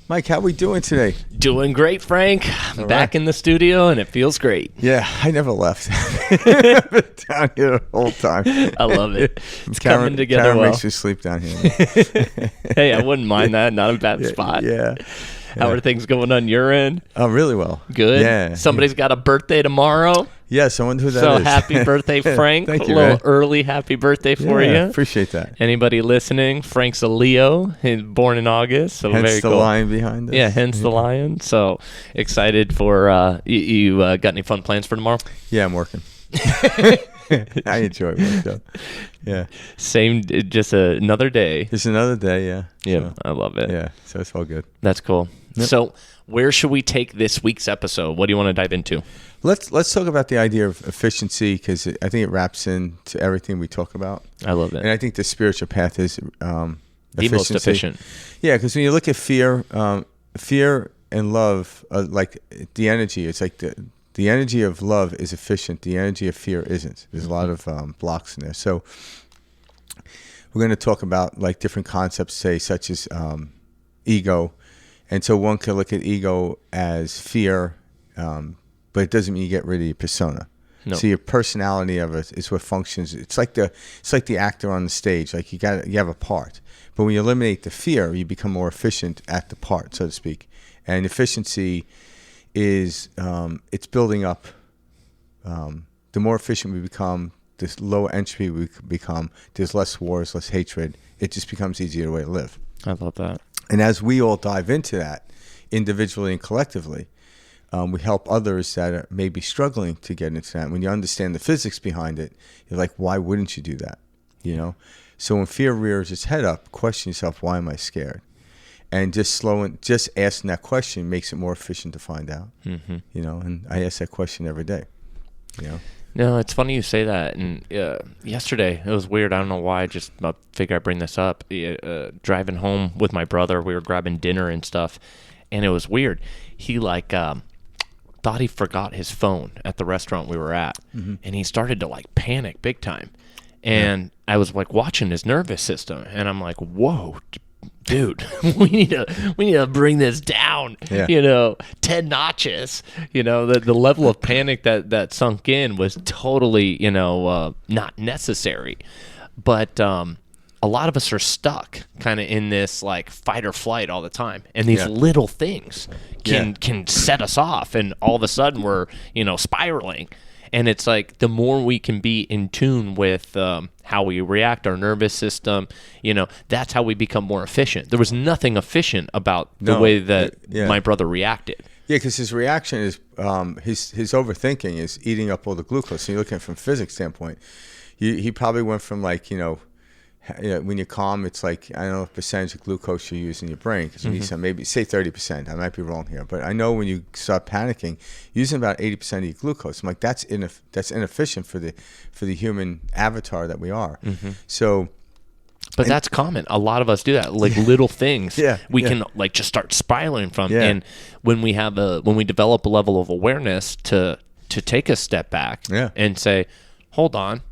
Mike, how we doing today? Doing great, Frank. I'm back in the studio, and it feels great. Yeah, I never left. I've been down here the whole time. I love it. It's Karen, coming together Karen well. makes me sleep down here. Hey, I wouldn't mind that. Not a bad spot. Yeah. How are things going on your end? Oh, really well. Good. Yeah. Somebody's got a birthday tomorrow. Yes, I wonder who that So is. happy birthday, Frank. Thank you, a little man. early happy birthday for Yeah, you. appreciate that. Anybody listening? Frank's a Leo. He's born in August. So Hence very the cool. lion behind us. Yeah, hence the lion. So excited for you got any fun plans for tomorrow? Yeah, I'm working. I enjoy work, though. Yeah. Same, just another day. It's another day, yeah. Yeah, So, I love it. yeah, so it's all good. That's cool. Yep. So where should we take this week's episode? What do you want to dive into? Let's talk about the idea of efficiency, because I think it wraps into everything we talk about. I love it. And I think the spiritual path is The most efficient. Yeah, because when you look at fear, fear and love, like the energy, it's like the energy of love is efficient. The energy of fear isn't. There's a lot of blocks in there. So we're going to talk about like different concepts, say, such as ego. And so one could look at ego as fear, but it doesn't mean you get rid of your persona. No. So your personality of it is what functions. It's like the actor on the stage. Like you have a part, but when you eliminate the fear, you become more efficient at the part, so to speak. And efficiency is it's building up. The more efficient we become, this lower entropy we become. There's less wars, less hatred. It just becomes easier way to live. I love that. And as we all dive into that, individually and collectively, we help others that are maybe struggling to get into that. When you understand the physics behind it, you're like, why wouldn't you do that? You know? So when fear rears its head up, question yourself, why am I scared? And just asking that question makes it more efficient to find out. Mm-hmm. You know, and I ask that question every day. You know? No, it's funny you say that. And yesterday, it was weird. I don't know why. I figure I bring this up. Driving home with my brother, we were grabbing dinner and stuff, and it was weird. He thought he forgot his phone at the restaurant we were at, and he started to like panic big time. And I was like watching his nervous system, and I'm like, whoa, dude, we need to bring this down, 10 notches. The level of panic that sunk in was totally, not necessary. But a lot of us are stuck kind of in this like fight or flight all the time. And these little things can set us off. And all of a sudden we're, spiraling. And it's like the more we can be in tune with how we react, our nervous system, that's how we become more efficient. There was nothing efficient about the way that my brother reacted. Yeah, because his reaction is his overthinking is eating up all the glucose. So you're looking at it from a physics standpoint. He probably went from like, when you're calm, it's like, I don't know what percentage of glucose you use in your brain. Because maybe say 30%. I might be wrong here, but I know when you start panicking, using about 80% of your glucose. I'm like, that's inefficient for the human avatar that we are. So, but that's common. A lot of us do that. Like little things, we can like just start spiraling from. And when we develop a level of awareness to take a step back and say, hold on.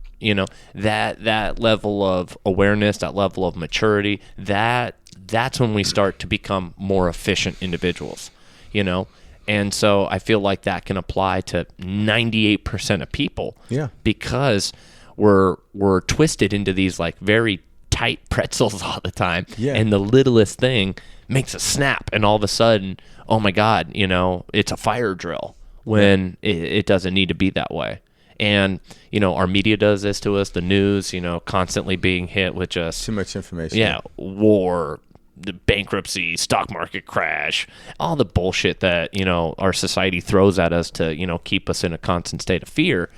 That level of awareness, that level of maturity, that's when we start to become more efficient individuals, And so I feel like that can apply to 98% of people because we're twisted into these like very tight pretzels all the time. And the littlest thing makes a snap, and all of a sudden, oh my God, it's a fire drill when it doesn't need to be that way. And, our media does this to us, the news, constantly being hit with just too much information. Yeah, war, the bankruptcy, stock market crash, all the bullshit that, our society throws at us to, keep us in a constant state of fear.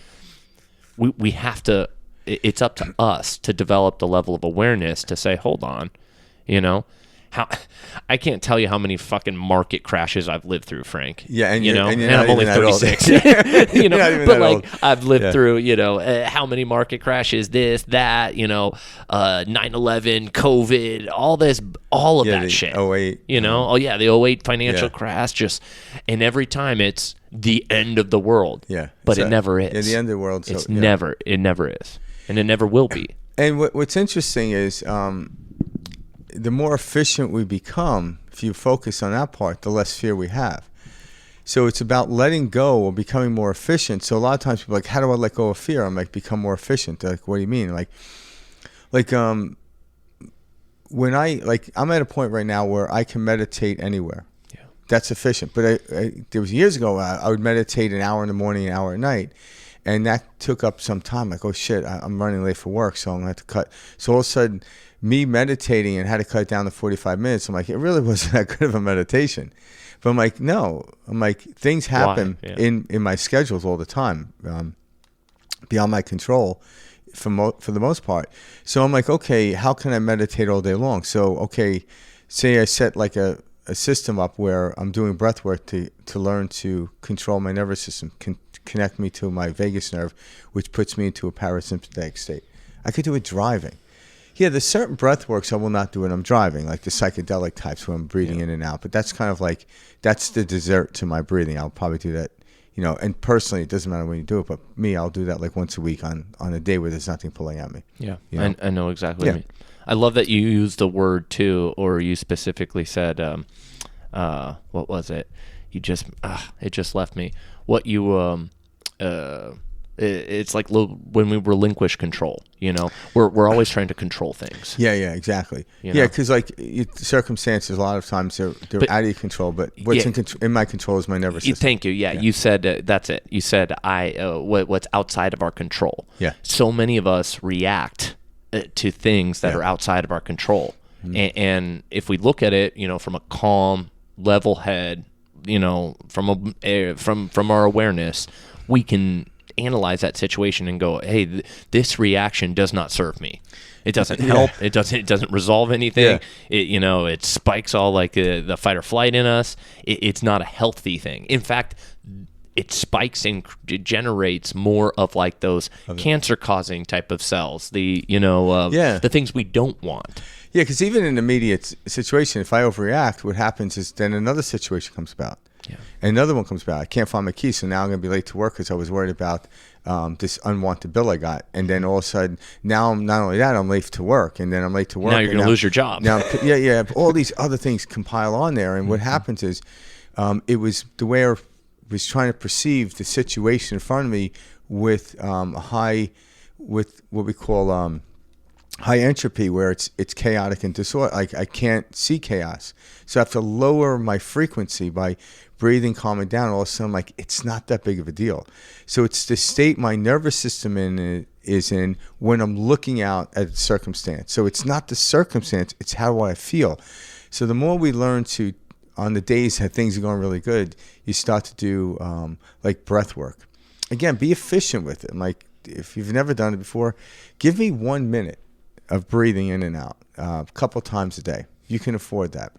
We have to, it's up to us to develop the level of awareness to say, hold on, how I can't tell you how many fucking market crashes I've lived through, Frank. Yeah, and and I'm only 36. But like I've lived through, how many market crashes, this, that, 9/11, COVID, all of that shit. 08. The 08 financial crash, and every time it's the end of the world. Yeah. But it never is. Yeah, the end of the world. It never is. And it never will be. And what's interesting is the more efficient we become, if you focus on that part, the less fear we have. So it's about letting go or becoming more efficient. So a lot of times people are like, how do I let go of fear? I'm like, become more efficient. They're like, what do you mean? Like when I'm at a point right now where I can meditate anywhere. Yeah. That's efficient. But there was years ago, I would meditate an hour in the morning, an hour at night. And that took up some time. Like, oh shit, I'm running late for work, so I'm gonna have to cut. So all of a sudden, me meditating and had to cut it down to 45 minutes. I'm like, it really wasn't that good of a meditation. But I'm like, no. I'm like, things happen in my schedules all the time, beyond my control, for the most part. So I'm like, okay, how can I meditate all day long? So okay, say I set like a system up where I'm doing breath work to learn to control my nervous system, connect me to my vagus nerve, which puts me into a parasympathetic state. I could do it driving. Yeah, there's certain breath works I will not do when I'm driving, like the psychedelic types where I'm breathing in and out. But that's kind of like, that's the dessert to my breathing. I'll probably do that, and personally, it doesn't matter when you do it, but me, I'll do that like once a week on a day where there's nothing pulling at me. Yeah, I know exactly what you mean. I love that you used the word too, or you specifically said, what was it? You just, it just left me. What you, it's like when we relinquish control, we're always trying to control things. Yeah, exactly. Because like circumstances, a lot of times they're out of your control, but what's in my control is my nervous system. Thank you. Yeah. You said, that's it. You said, what's outside of our control. Yeah. So many of us react to things that are outside of our control. Mm-hmm. And if we look at it, from a calm, level head, from our awareness, we can analyze that situation and go, hey, this reaction does not serve me. It doesn't help. It doesn't resolve anything. It spikes all like the fight or flight in us. It's not a healthy thing. In fact, it spikes and it generates more of like those cancer-causing type of cells. The things we don't want. Yeah, because even in an immediate situation, if I overreact, what happens is then another situation comes about. Yeah. And another one comes about. I can't find my keys, so now I'm going to be late to work because I was worried about this unwanted bill I got. And then all of a sudden, now not only that, I'm late to work, and then I'm late to work. Now you're going to lose your job. Now, all these other things compile on there, and what happens is, it was the way I was trying to perceive the situation in front of me with with what we call high entropy, where it's chaotic and disorder. Like I can't see chaos, so I have to lower my frequency by breathing, calming down. All of a sudden, like it's not that big of a deal. So it's the state my nervous system is in when I'm looking out at a circumstance. So it's not the circumstance; it's how I feel. So the more we learn to, on the days that things are going really good, you start to do like breath work. Again, be efficient with it. Like if you've never done it before, give me 1 minute of breathing in and out a couple times a day. You can afford that,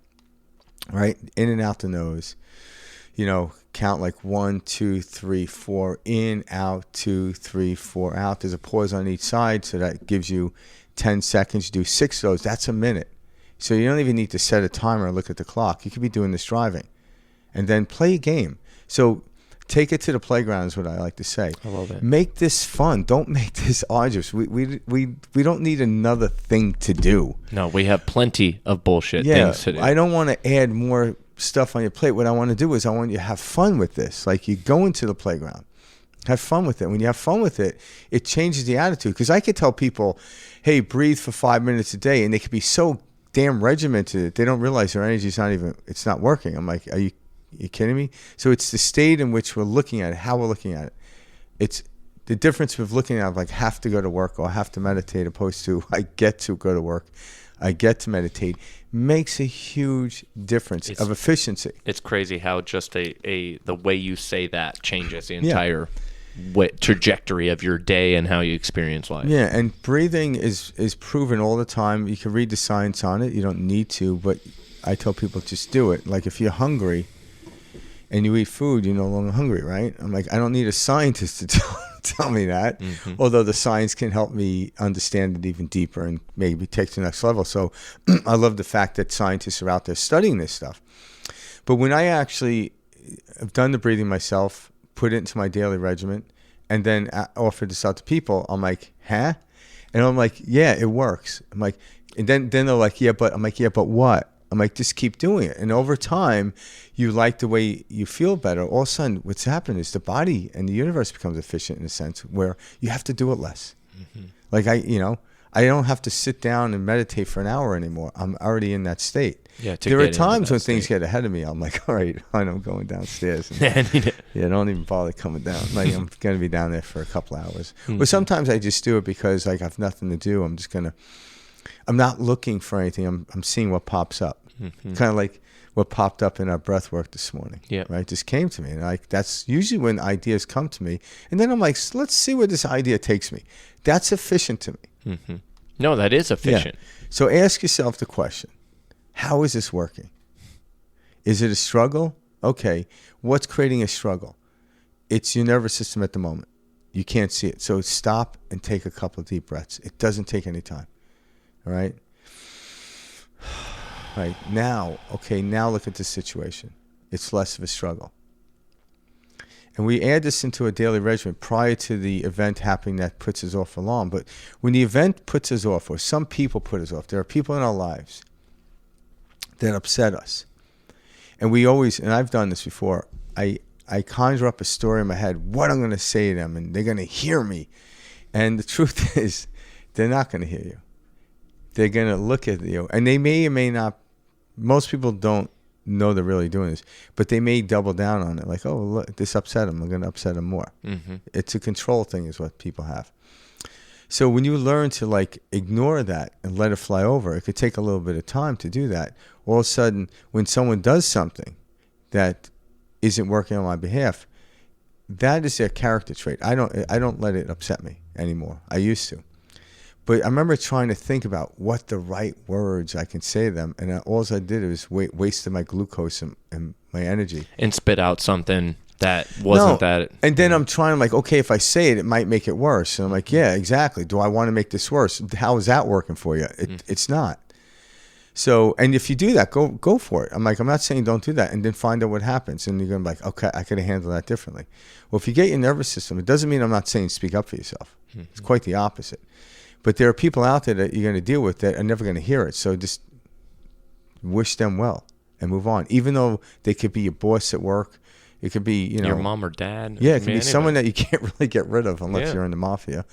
right? In and out the nose. Count like 1, 2, 3, 4, in, out, 2, 3, 4, out. There's a pause on each side, so that gives you 10 seconds. You do 6 of those. That's a minute. So you don't even need to set a timer or look at the clock. You could be doing this driving. And then play a game. So take it to the playground is what I like to say. I love it. Make this fun. Don't make this arduous. We don't need another thing to do. No, we have plenty of bullshit things to do. I don't want to add more stuff on your plate. What I want to do is I want you to have fun with this. Like you go into the playground, have fun with it. When you have fun with it, it changes the attitude. Because I could tell people, hey, breathe for 5 minutes a day, and they could be so damn regimented they don't realize their energy's it's not working. I'm like, are you kidding me? So it's the state in which we're looking at it, how we're looking at it. It's the difference with looking at it, like have to go to work or have to meditate, opposed to I get to go to work, I get to meditate, makes a huge difference of efficiency. It's crazy how just the way you say that changes the entire trajectory of your day and how you experience life. Yeah, and breathing is proven all the time. You can read the science on it. You don't need to, but I tell people just do it. Like if you're hungry and you eat food, you're no longer hungry, right? I'm like, I don't need a scientist to tell me that, although the science can help me understand it even deeper and maybe take to the next level. So I love the fact that scientists are out there studying this stuff. But when I actually have done the breathing myself, put it into my daily regimen, and then offered this out to people, I'm like, huh? And I'm like, yeah, it works. I'm like, and then they're like, yeah, but I'm like, yeah, but what? I'm like, just keep doing it. And over time, you like the way you feel better. All of a sudden, what's happened is the body and the universe becomes efficient in a sense where you have to do it less. Like I don't have to sit down and meditate for an hour anymore. I'm already in that state. Yeah, there are times when things get ahead of me. I'm like, all right, I'm going downstairs. And, don't even bother coming down. Like I'm going to be down there for a couple hours. Or sometimes I just do it because like I have nothing to do. I'm not looking for anything. I'm seeing what pops up. Kind of like what popped up in our breath work this morning. Yeah. Right? Just came to me. And like that's usually when ideas come to me. And then I'm like, let's see where this idea takes me. That's efficient to me. No, that is efficient. Yeah. So ask yourself the question, how is this working? Is it a struggle? Okay. What's creating a struggle? It's your nervous system at the moment. You can't see it. So stop and take a couple of deep breaths. It doesn't take any time. All right? Right. Now look at the situation. It's less of a struggle. And we add this into a daily regimen prior to the event happening that puts us off for long. But when the event puts us off, or some people put us off, there are people in our lives that upset us. And we always, and I've done this before, I conjure up a story in my head, what I'm going to say to them, and they're going to hear me. And the truth is, they're not going to hear you. They're going to look at you. And they may or may not, most people don't know they're really doing this, but they may double down on it. Like, oh, look, this upset them. I'm going to upset them more. It's a control thing is what people have. So when you learn to like ignore that and let it fly over, it could take a little bit of time to do that. All of a sudden, when someone does something that isn't working on my behalf, that is their character trait. I don't let it upset me anymore. I used to. But I remember trying to think about what the right words I can say to them, and all I did was wasted my glucose and my energy. And spit out something that wasn't that. And then I'm trying, like, okay, if I say it, it might make it worse. And I'm like, yeah, exactly. Do I want to make this worse? How is that working for you? It's not. So, and if you do that, go for it. I'm like, I'm not saying don't do that, and then find out what happens. And you're going to be like, okay, I could have handled that differently. Well, if you get your nervous system, it doesn't mean I'm not saying speak up for yourself. It's quite the opposite. But there are people out there that you're going to deal with that are never going to hear it. So just wish them well and move on. Even though they could be your boss at work. It could be, your mom or dad. Yeah, it could be someone that you can't really get rid of unless you're in the mafia.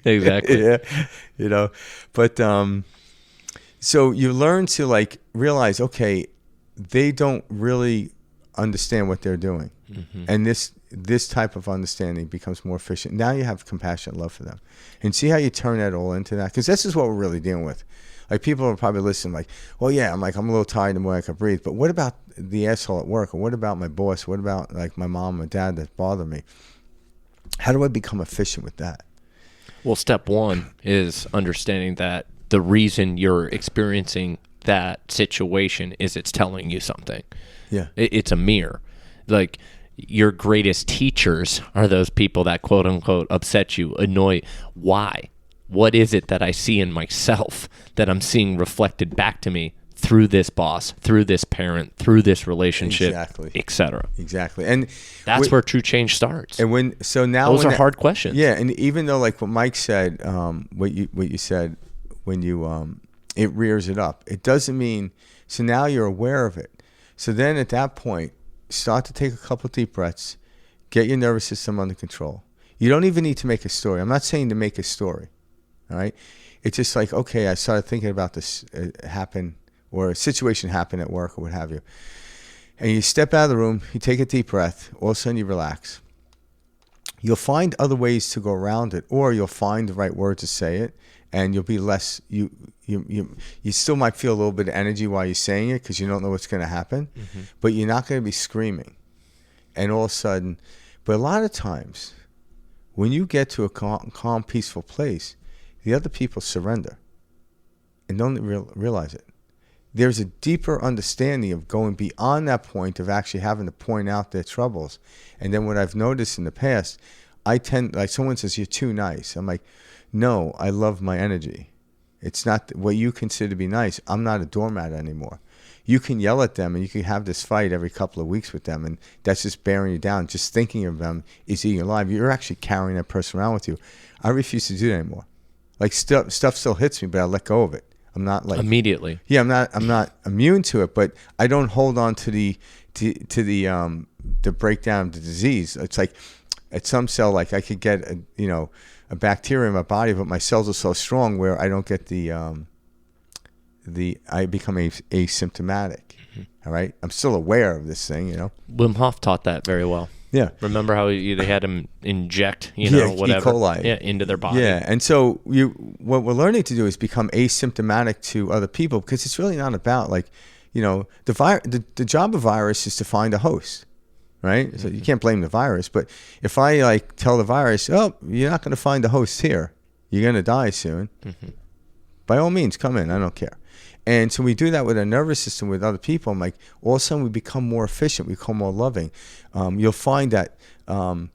Exactly. Yeah. But so you learn to like realize, okay, they don't really understand what they're doing. And this type of understanding becomes more efficient. Now you have compassionate love for them. And see how you turn that all into that? Because this is what we're really dealing with. Like people are probably listening like, well, yeah, I'm a little tired the more I can breathe. But what about the asshole at work? Or what about my boss? What about like my mom or dad that bother me? How do I become efficient with that? Well, step one is understanding that the reason you're experiencing that situation is it's telling you something. Yeah. It's a mirror. Like your greatest teachers are those people that quote unquote upset you, annoy. Why? What is it that I see in myself that I'm seeing reflected back to me through this boss, through this parent, through this relationship, etc. Exactly. And that's where true change starts. And those are hard questions. Yeah, and even though like what Mike said, what you said when you it rears it up, it doesn't mean so now you're aware of it. So then at that point, start to take a couple of deep breaths, get your nervous system under control. You don't even need to make a story. I'm not saying to make a story. All right. It's just like, okay, I started thinking about this happen or a situation happen at work or what have you. And you step out of the room, you take a deep breath, all of a sudden you relax. You'll find other ways to go around it, or you'll find the right word to say it, and you'll be less, you still might feel a little bit of energy while you're saying it because you don't know what's going to happen, but you're not going to be screaming. And all of a sudden, but a lot of times when you get to a calm, peaceful place, the other people surrender and don't realize it. There's a deeper understanding of going beyond that point of actually having to point out their troubles. And then what I've noticed in the past, I tend, like someone says, you're too nice. I'm like, no, I love my energy. It's not what you consider to be nice. I'm not a doormat anymore. You can yell at them and you can have this fight every couple of weeks with them, and that's just bearing you down. Just thinking of them is eating you alive. You're actually carrying that person around with you. I refuse to do that anymore. Like stuff still hits me, but I let go of it. not like immediately. Yeah, I'm not immune to it, but I don't hold on to the breakdown of the disease. It's like at some cell, like I could get a bacteria in my body, but my cells are so strong where I don't get I become asymptomatic. All right, I'm still aware of this thing, Wim Hof taught that very well. Yeah. Remember how they had him inject, whatever, E. coli. Into their body. Yeah, and so what we're learning to do is become asymptomatic to other people, because it's really not about the job of virus is to find a host, right? So you can't blame the virus, but if I tell the virus, oh, you're not going to find a host here, you're going to die soon. By all means, come in. I don't care. And so we do that with our nervous system, with other people. I'm like, all of a sudden we become more efficient. We become more loving. You'll find that, and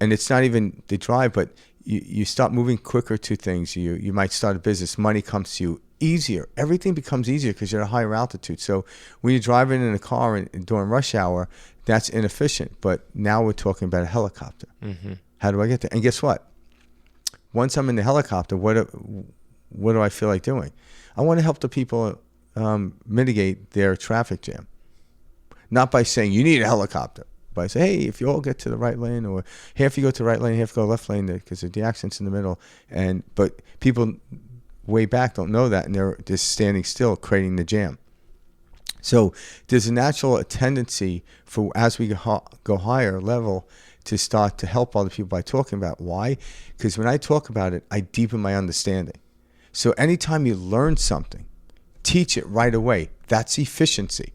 it's not even the drive, but you start moving quicker to things. You might start a business. Money comes to you easier. Everything becomes easier because you're at a higher altitude. So when you're driving in a car and during rush hour, that's inefficient. But now we're talking about a helicopter. How do I get there? And guess what? Once I'm in the helicopter, what do I feel like doing? I want to help the people mitigate their traffic jam. Not by saying you need a helicopter, but I say, hey, if you all get to the right lane, or half you go to the right lane, half go left lane, because the accident's in the middle. But people way back don't know that, and they're just standing still, creating the jam. So there's a natural tendency for, as we go higher level, to start to help other people by talking about why. Because when I talk about it, I deepen my understanding. So anytime you learn something, teach it right away. That's efficiency.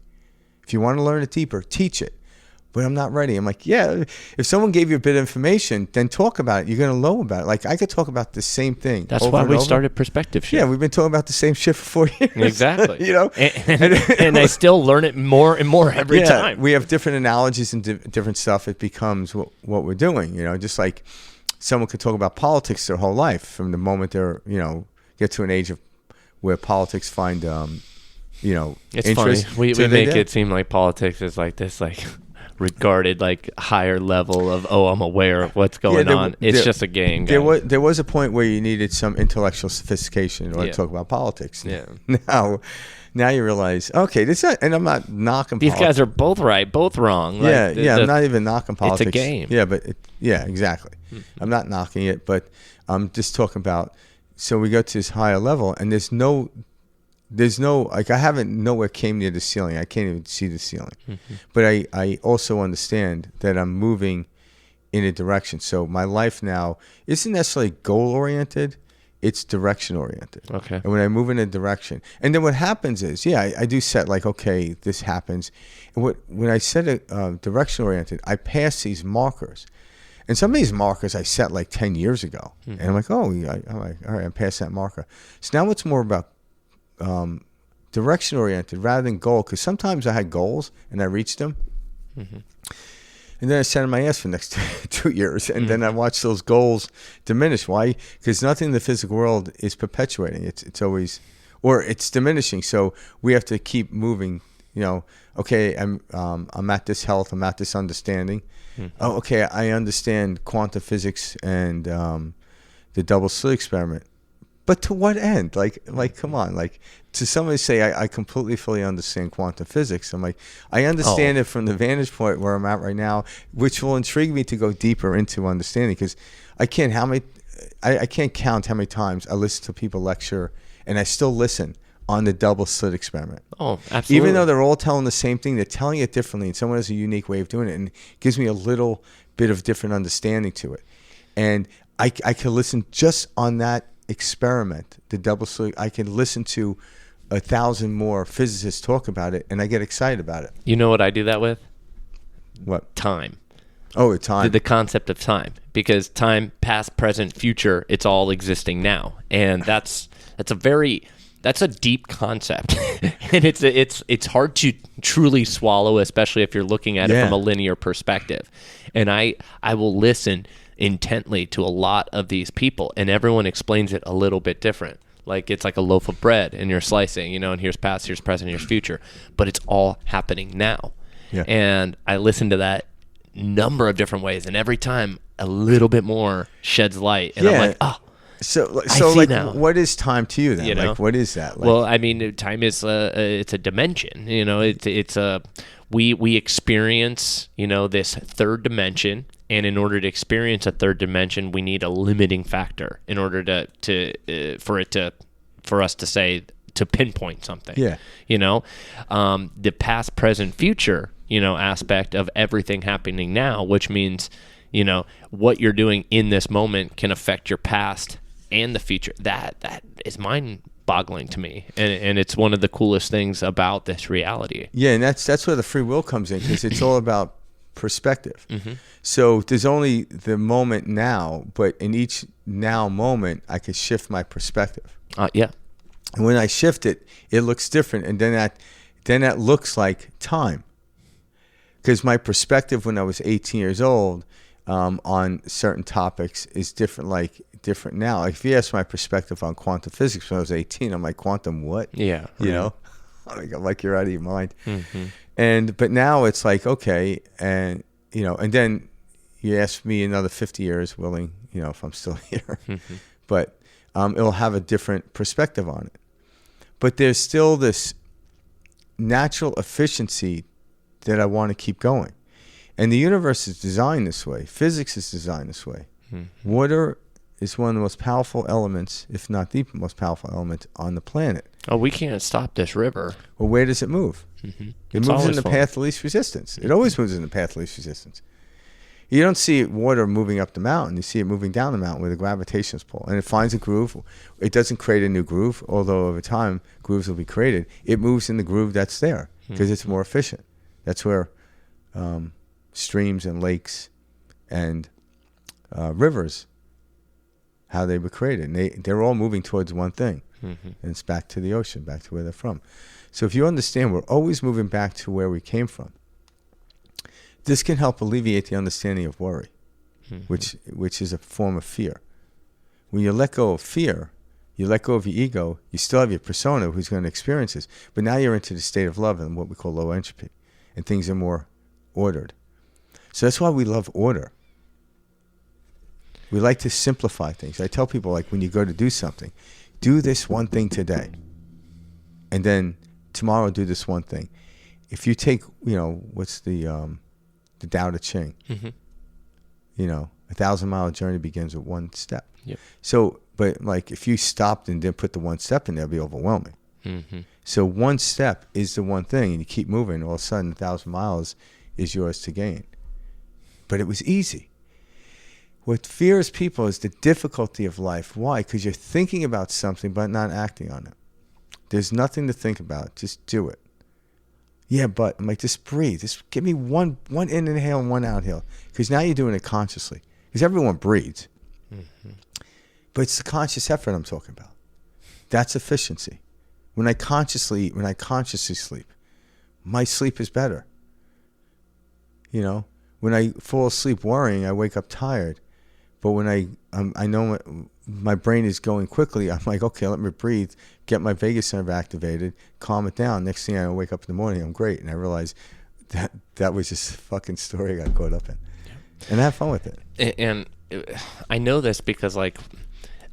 If you want to learn it deeper, teach it. But I'm not ready. I'm like, yeah, if someone gave you a bit of information, then talk about it. You're going to know about it. Like, I could talk about the same thing. That's why we started Perspective Shift. Yeah, we've been talking about the same shit for 4 years. Exactly. And I still learn it more and more every time. We have different analogies and different stuff. It becomes what we're doing. just like someone could talk about politics their whole life from the moment they're, get to an age of where politics find, it's interest. Funny. We make it seem like politics is like this, regarded higher level of, I'm aware of what's going on. It's just a game. There was a point where you needed some intellectual sophistication in order to talk about politics. Yeah. Now you realize, okay, and I'm not knocking these politics. guys are both right, both wrong. I'm not even knocking politics. It's a game. Yeah, but exactly. I'm not knocking it, but I'm just talking about. So we go to this higher level, and there's no I haven't nowhere came near the ceiling. I can't even see the ceiling. But I also understand that I'm moving in a direction. So my life now isn't necessarily goal oriented, it's direction oriented. Okay. And when I move in a direction, and then what happens is, I do set okay, this happens. And when I set it direction oriented, I pass these markers. And some of these markers I set 10 years ago. And I'm like, I'm like, all right, I passed that marker. So now it's more about direction oriented rather than goal, because sometimes I had goals and I reached them. And then I sat on my ass for the next 2 years, and then I watched those goals diminish. Why? Because nothing in the physical world is perpetuating. It's always, or it's diminishing. So we have to keep moving. Okay, I'm at this health, I'm at this understanding. Oh, okay, I understand quantum physics and the double slit experiment. But to what end? Come on. To somebody say, I completely, fully understand quantum physics. I'm like, I understand it from the vantage point where I'm at right now, which will intrigue me to go deeper into understanding, because I can't count how many times I listen to people lecture, and I still listen on the double slit experiment. Oh, absolutely. Even though they're all telling the same thing, they're telling it differently, and someone has a unique way of doing it, and it gives me a little bit of different understanding to it. And I can listen just on that experiment, the double slit. I can listen to 1,000 more physicists talk about it, and I get excited about it. You know what I do that with? What? Time. Oh, time. The concept of time, because time, past, present, future, it's all existing now, and that's a deep concept, and it's hard to truly swallow, especially if you're looking at it from a linear perspective. And I will listen intently to a lot of these people, and everyone explains it a little bit different. It's like a loaf of bread, and you're slicing, and here's past, here's present, here's future, but it's all happening now. Yeah. And I listen to that number of different ways, and every time a little bit more sheds light, and I'm like, see like, now. what is time to you then? You know? Like, what is that? Like, Well, I mean, time is it's a dimension. You know, it's a we experience, you know, this third dimension, and in order to experience a third dimension, we need a limiting factor in order for us to say, to pinpoint something. Yeah. You know, the past, present, future, you know, aspect of everything happening now, which means, you know, what you're doing in this moment can affect your past and the future. That is mind-boggling to me, and it's one of the coolest things about this reality. Yeah, and that's where the free will comes in, because it's all about perspective. So there's only the moment now, but in each now moment, I could shift my perspective. Yeah. And when I shift it, it looks different, and then that looks like time. Because my perspective when I was 18 years old on certain topics is different now. Like if you ask my perspective on quantum physics when I was 18, I'm like, quantum what? Yeah. You know? I'm like, you're out of your mind. But now it's like, okay, and you know, and then you ask me another 50 years, willing, you know, if I'm still here. But it'll have a different perspective on it. But there's still this natural efficiency that I want to keep going. And the universe is designed this way. Physics is designed this way. Water is one of the most powerful elements, if not the most powerful element on the planet. Oh, we can't stop this river. Well, where does it move? It It's moves in always the flowing. path of least resistance. It always moves in the path of least resistance. You don't see water moving up the mountain. You see it moving down the mountain where the gravitation's pull. And it finds a groove. It doesn't create a new groove, although over time grooves will be created. It moves in the groove that's there because it's more efficient. That's where streams and lakes and rivers, how they were created. And they're all moving towards one thing. And it's back to the ocean, back to where they're from. So if you understand, we're always moving back to where we came from. This can help alleviate the understanding of worry, which is a form of fear. When you let go of fear, you let go of your ego, you still have your persona who's going to experience this, but now you're into the state of love and what we call low entropy, and things are more ordered. So that's why we love order. We like to simplify things. I tell people, like, when you go to do something, do this one thing today, and then tomorrow do this one thing. If you take, you know, what's the Tao Te Ching, you know, 1,000-mile journey begins with one step. Yep. So, but like if you stopped and didn't put the one step in there, it'd be overwhelming. So one step is the one thing, and you keep moving. All of a sudden, 1,000 miles is yours to gain. But it was easy. What fears people is the difficulty of life. Why? Because you're thinking about something but not acting on it. There's nothing to think about. Just do it. Yeah, but I'm like, just breathe. Just give me one inhale and one outhale. Because now you're doing it consciously. Because everyone breathes. But it's the conscious effort I'm talking about. That's efficiency. When I consciously eat, when I consciously sleep, my sleep is better. You know, when I fall asleep worrying, I wake up tired. But when I know my brain is going quickly, I'm like, okay, let me breathe, get my vagus nerve activated, calm it down. Next thing I wake up in the morning, I'm great. And I realize that was just a fucking story I got caught up in. And I have fun with it. And I know this because, like,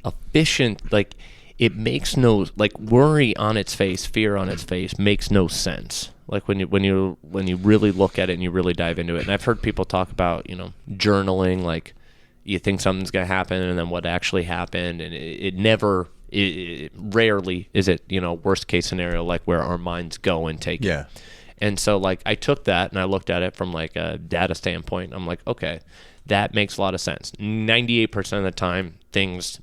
efficient, like, it makes no, like, worry on its face, fear on its face makes no sense. Like when you really look at it and you really dive into it. And I've heard people talk about, you know, journaling, like, you think something's going to happen and then what actually happened, and it rarely is it, you know, worst case scenario, like where our minds go and take it. And so, like, I took that and I looked at it from, like, a data standpoint. I'm like, okay, that makes a lot of sense. 98% of the time, things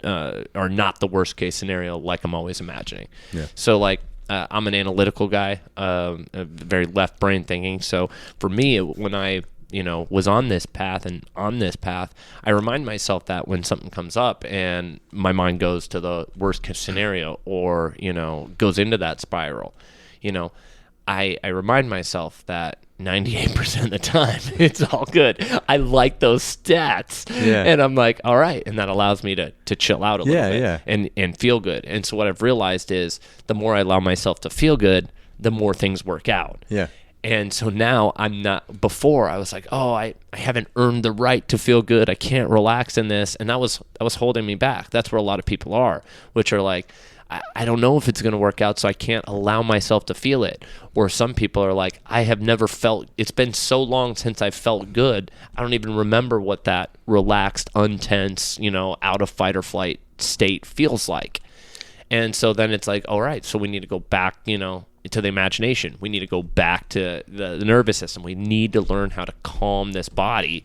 are not the worst case scenario like I'm always imagining. So, like, I'm an analytical guy, very left brain thinking. So for me, when I, you know, was on this path, I remind myself that when something comes up and my mind goes to the worst case scenario, or, you know, goes into that spiral, you know, I remind myself that 98% of the time it's all good. I like those stats. And I'm like, all right. And that allows me to chill out a little bit and feel good. And so what I've realized is the more I allow myself to feel good, the more things work out. And so now I'm not, before I was like, oh, I haven't earned the right to feel good. I can't relax in this. And that was holding me back. That's where a lot of people are, which are like, I don't know if it's going to work out, so I can't allow myself to feel it. Or some people are like, I have never felt, it's been so long since I felt good. I don't even remember what that relaxed, untense, out of fight or flight state feels like. And so then it's like, all right, so we need to go back, to the imagination. We need to go back to the nervous system. We need to learn how to calm this body,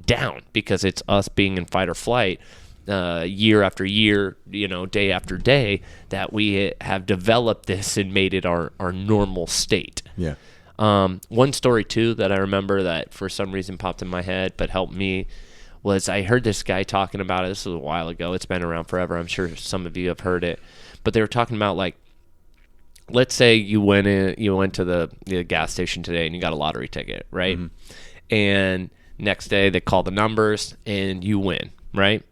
down, because it's us being in fight or flight year after year, day after day, that we have developed this and made it our normal state. Yeah. One story too that I remember that for some reason popped in my head but helped me was I heard this guy talking about it. This was a while ago. It's been around forever. I'm sure some of you have heard it. But they were talking about, like, let's say you went to the gas station today and you got a lottery ticket, right? Mm-hmm. And next day they call the numbers and you win, right?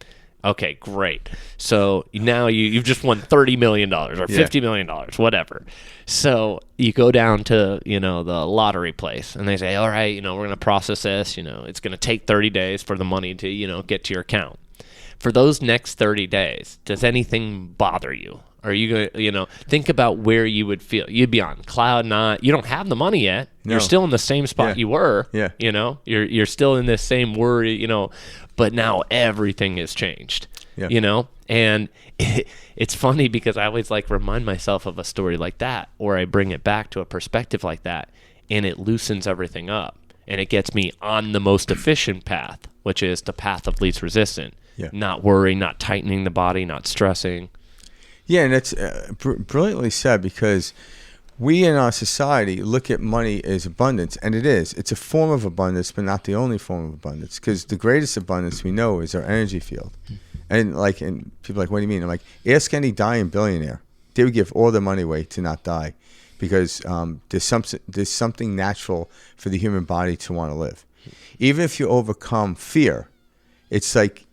Okay, great. So now you've just won $30 million or $50 million, whatever. So you go down to, the lottery place and they say, all right, we're going to process this. It's going to take 30 days for the money to, get to your account. For those next 30 days, does anything bother you? Are you going to, think about where you would feel? You'd be on cloud nine. You don't have the money yet. No. You're still in the same spot you were. Yeah. You're still in this same worry, but now everything has changed, and it's funny because I always remind myself of a story like that, or I bring it back to a perspective like that, and it loosens everything up and it gets me on the most efficient path, which is the path of least resistance. Yeah. Not worrying, not tightening the body, not stressing. Yeah, and it's brilliantly said, because we in our society look at money as abundance, and it is. It's a form of abundance, but not the only form of abundance, because the greatest abundance we know is our energy field. And people are like, what do you mean? I'm like, ask any dying billionaire. They would give all their money away to not die, because there's something natural for the human body to want to live. Even if you overcome fear, it's like,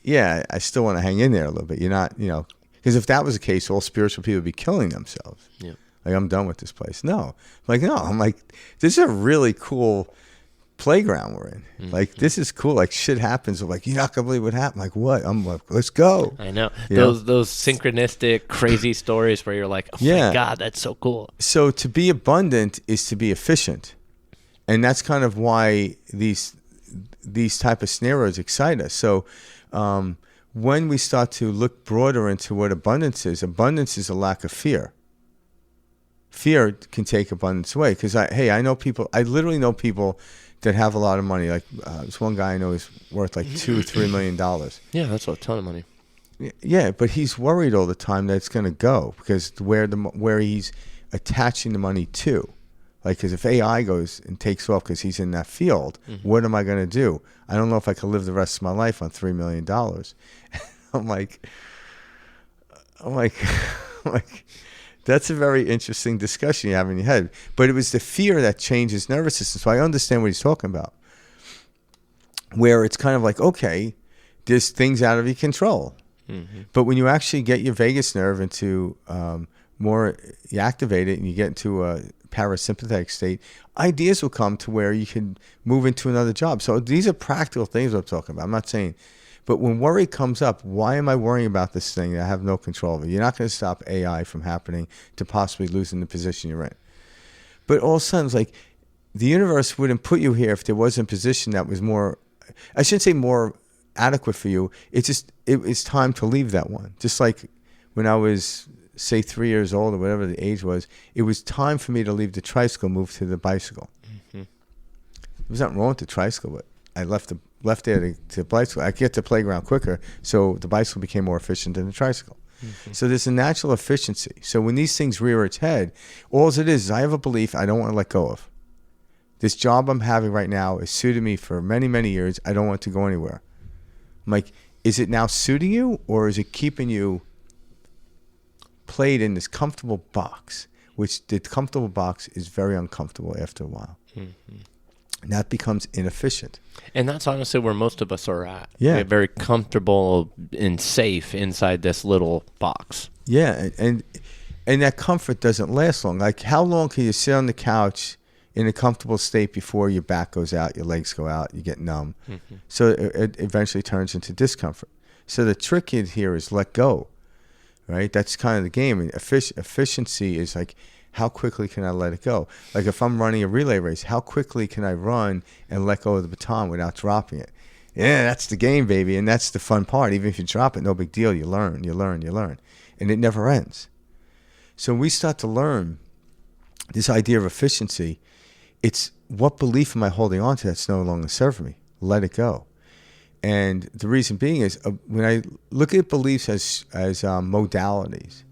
yeah, I still want to hang in there a little bit. You're not, because if that was the case, all spiritual people would be killing themselves. Yeah. Like, I'm done with this place. No. I'm like, this is a really cool playground we're in. Mm-hmm. Like, this is cool. Like, shit happens. I'm like, you're not going to believe what happened. Like, what? I'm like, let's go. I know. Those synchronistic, crazy stories where you're like, oh my God, that's so cool. So to be abundant is to be efficient. And that's kind of why these type of scenarios excite us. So when we start to look broader into what abundance is a lack of fear. Fear can take abundance away, because I literally know people that have a lot of money. Like this one guy I know is worth like $2 or $3 million. Yeah, that's a ton of money. Yeah, but he's worried all the time that it's going to go, because where he's attaching the money to. Like, because if AI goes and takes off because he's in that field, what am I going to do? I don't know if I can live the rest of my life on $3 million. I'm like, that's a very interesting discussion you have in your head. But it was the fear that changed his nervous system. So I understand what he's talking about. Where it's kind of like, okay, there's things out of your control. Mm-hmm. But when you actually get your vagus nerve into you activate it and you get into a parasympathetic state, ideas will come to where you can move into another job. So these are practical things I'm talking about. I'm not saying, but when worry comes up, why am I worrying about this thing that I have no control over? You're not going to stop AI from happening to possibly losing the position you're in. But all of a sudden, it's like the universe wouldn't put you here if there wasn't a position that was more, I shouldn't say more adequate for you. It's just, it's time to leave that one. Just like when I was, say, 3 years old or whatever the age was, it was time for me to leave the tricycle, move to the bicycle. Mm-hmm. There was nothing wrong with the tricycle, but I left there to bicycle. I get to the playground quicker, so the bicycle became more efficient than the tricycle. Mm-hmm. So there's a natural efficiency. So when these things rear its head, all it is I have a belief I don't want to let go of. This job I'm having right now has suited me for many, many years. I don't want to go anywhere. I'm like, is it now suiting you, or is it keeping you played in this comfortable box, which the comfortable box is very uncomfortable after a while. Mm-hmm. And that becomes inefficient. And that's honestly where most of us are at. Yeah. We're very comfortable and safe inside this little box. Yeah, and that comfort doesn't last long. Like, how long can you sit on the couch in a comfortable state before your back goes out, your legs go out, you get numb. So it eventually turns into discomfort. So the trick in here is let go, right? That's kind of the game. And efficiency is like, how quickly can I let it go? Like if I'm running a relay race, how quickly can I run and let go of the baton without dropping it? Yeah, that's the game, baby. And that's the fun part. Even if you drop it, no big deal. You learn. And it never ends. So when we start to learn this idea of efficiency, it's what belief am I holding on to that's no longer serving me? Let it go. And the reason being is when I look at beliefs as modalities,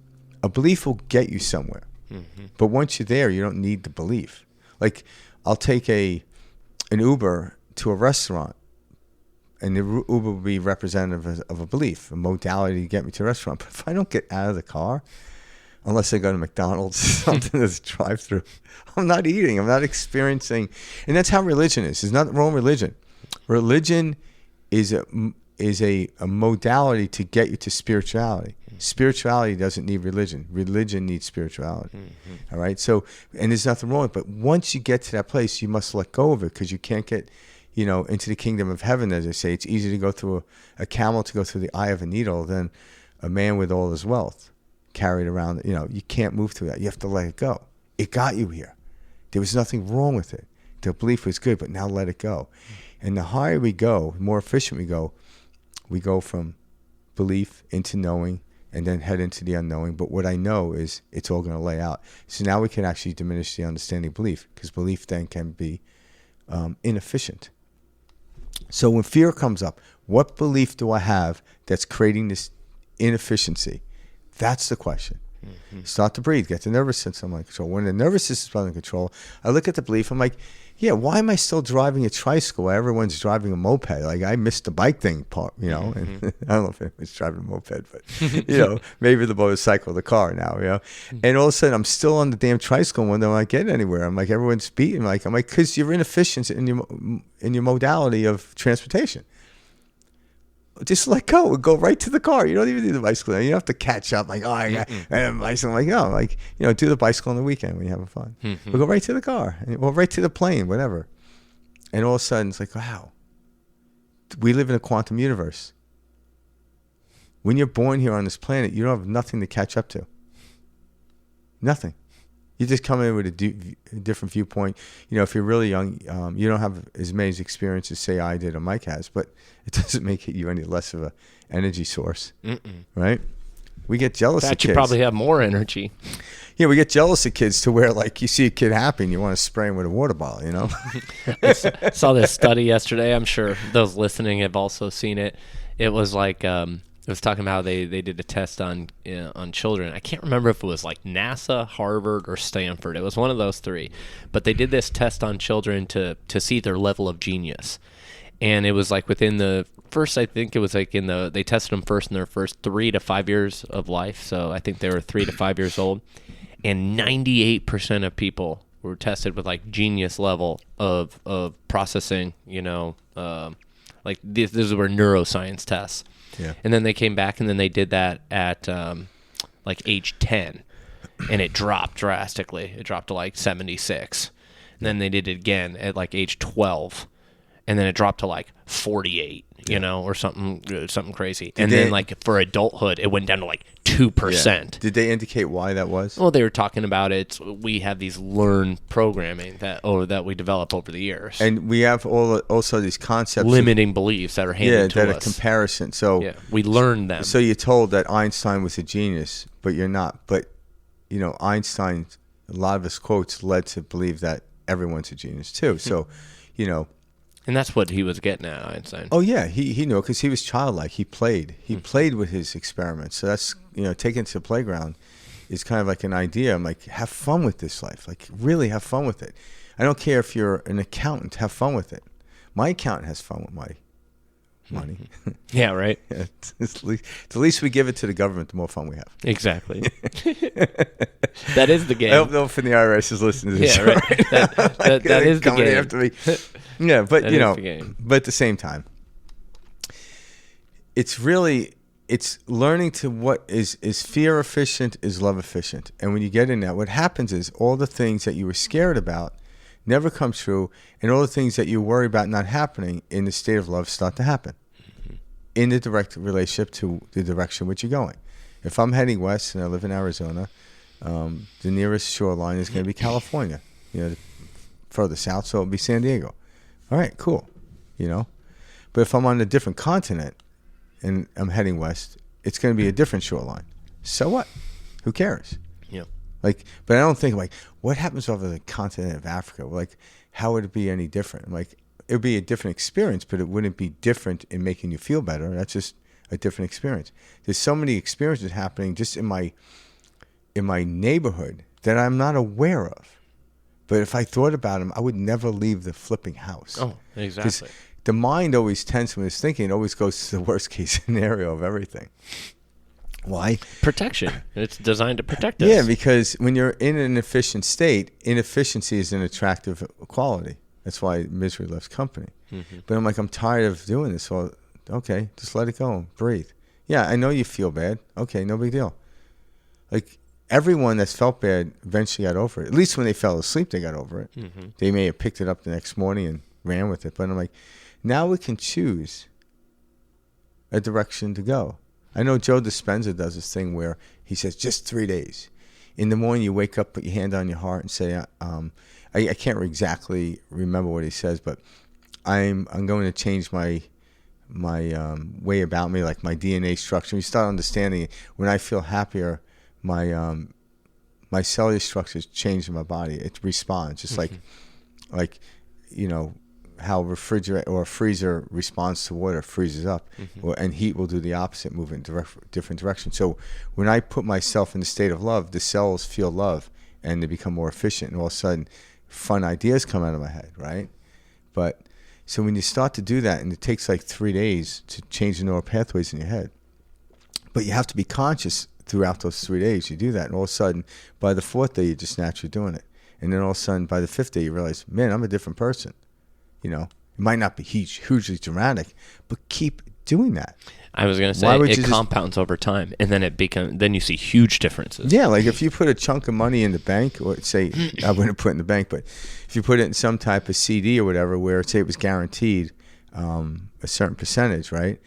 a belief will get you somewhere. But once you're there, you don't need the belief. Like I'll take an Uber to a restaurant, and the Uber will be representative of a belief, a modality to get me to a restaurant. But if I don't get out of the car, unless I go to McDonald's or something that's drive-through, I'm not eating. I'm not experiencing. And that's how religion is. There's nothing wrong with religion. Religion is a modality to get you to spirituality. Spirituality doesn't need religion. Religion needs spirituality. All right? So, and there's nothing wrong with it. But once you get to that place, you must let go of it because you can't get, into the kingdom of heaven, as they say. It's easy to go through a camel to go through the eye of a needle than a man with all his wealth carried around. You can't move through that. You have to let it go. It got you here. There was nothing wrong with it. The belief was good, but now let it go. And the higher we go, the more efficient we go from belief into knowing and then head into the unknowing. But what I know is it's all going to lay out. So now we can actually diminish the understanding of belief because belief then can be inefficient. So when fear comes up, what belief do I have that's creating this inefficiency? That's the question. Start to breathe. Get the nervous system under control. When the nervous system is under control, I look at the belief. I'm like, yeah, why am I still driving a tricycle while everyone's driving a moped? Like I missed the bike thing part, And I don't know if anyone's driving a moped, but maybe the motorcycle, the car now, And all of a sudden, I'm still on the damn tricycle when I'm not getting anywhere. I'm like, everyone's beating. I'm like, because you're inefficient in your modality of transportation. Just let go and go right to the car. You don't even need the bicycle. You don't have to catch up. Like, I got a bicycle. I'm like, no, do the bicycle on the weekend when you're having fun. We'll go right to the car. Or right to the plane, whatever. And all of a sudden, it's like, wow. We live in a quantum universe. When you're born here on this planet, you don't have nothing to catch up to. Nothing. You just come in with a different viewpoint. If you're really young, you don't have as many experiences, say I did or Mike has, but it doesn't make you any less of an energy source, right? We get jealous of kids. You probably have more energy. Yeah, we get jealous of kids to where, like, you see a kid happy and you want to spray him with a water bottle, I saw this study yesterday. I'm sure those listening have also seen it. It was like... it was talking about how they did a test on children. I can't remember if it was like NASA, Harvard, or Stanford. It was one of those three. But they did this test on children to see their level of genius. And it was like within the first, I think it was like they tested them first in their first 3 to 5 years of life. So I think they were 3 to 5 years old. And 98% of people were tested with like genius level of processing, like these were neuroscience tests. Yeah. And then they came back and then they did that at like age 10 and it dropped drastically. It dropped to like 76. And then they did it again at like age 12 and then it dropped to like 48, or something crazy. Then like for adulthood, it went down to like 2%. Yeah. Did they indicate why that was? Well, they were talking about it. We have these learned programming that we develop over the years. And we have also these concepts. Limiting beliefs that are handed to us. Yeah, that are comparison. So we learned them. So you're told that Einstein was a genius, but you're not. But, Einstein, a lot of his quotes led to believe that everyone's a genius too. So, And that's what he was getting at, Einstein. Oh, yeah. He knew because he was childlike. He played. He played with his experiments. So that's, taking it to the playground is kind of like an idea. I'm like, have fun with this life. Like, really have fun with it. I don't care if you're an accountant. Have fun with it. My accountant has fun with my money. Yeah, right. Yeah, the least we give it to the government, the more fun we have. Exactly. That is the game. I hope no one from the IRS is listening to this. Yeah, right. That is the game. After me. Yeah, but but at the same time, it's learning to what is fear efficient, is love efficient. And when you get in that, what happens is all the things that you were scared about never come true, and all the things that you worry about not happening in the state of love start to happen in the direct relationship to the direction which you're going. If I'm heading west and I live in Arizona, the nearest shoreline is going to be California. Further south, so it'll be San Diego. All right, cool. But if I'm on a different continent and I'm heading west, it's going to be a different shoreline. So what? Who cares? Yeah. But I don't think what happens over the continent of Africa? How would it be any different? It would be a different experience, but it wouldn't be different in making you feel better. That's just a different experience. There's so many experiences happening just in my neighborhood that I'm not aware of. But if I thought about them, I would never leave the flipping house. Oh, exactly. The mind always tends, when it's thinking, it always goes to the worst case scenario of everything. Why? Protection. It's designed to protect us. Yeah, because when you're in an efficient state, inefficiency is an attractive quality. That's why misery loves company. Mm-hmm. But I'm tired of doing this. Well, okay, just let it go. Breathe. Yeah, I know you feel bad. Okay, no big deal. Everyone that's felt bad eventually got over it. At least when they fell asleep, they got over it. Mm-hmm. They may have picked it up the next morning and ran with it. But now we can choose a direction to go. I know Joe Dispenza does this thing where he says just 3 days. In the morning, you wake up, put your hand on your heart, and say, I can't exactly remember what he says, but I'm going to change my way about me, like my DNA structure. You start understanding it. When I feel happier, my cellular structures change in my body. It responds, just like how a refrigerator or a freezer responds to water, freezes up, and heat will do the opposite, move in different direction. So when I put myself in the state of love, the cells feel love and they become more efficient, and all of a sudden fun ideas come out of my head, right? But so when you start to do that, and it takes 3 days to change the neural pathways in your head, but you have to be conscious throughout those 3 days. You do that, and all of a sudden by the 4th day you're just naturally doing it, and then all of a sudden by the 5th day you realize, man, I'm a different person. It might not be hugely dramatic, but keep doing that. I was going to say it compounds over time, and then you see huge differences. Yeah, if you put a chunk of money in the bank, or say I wouldn't put it in the bank, but if you put it in some type of CD or whatever, where say it was guaranteed a certain percentage, right?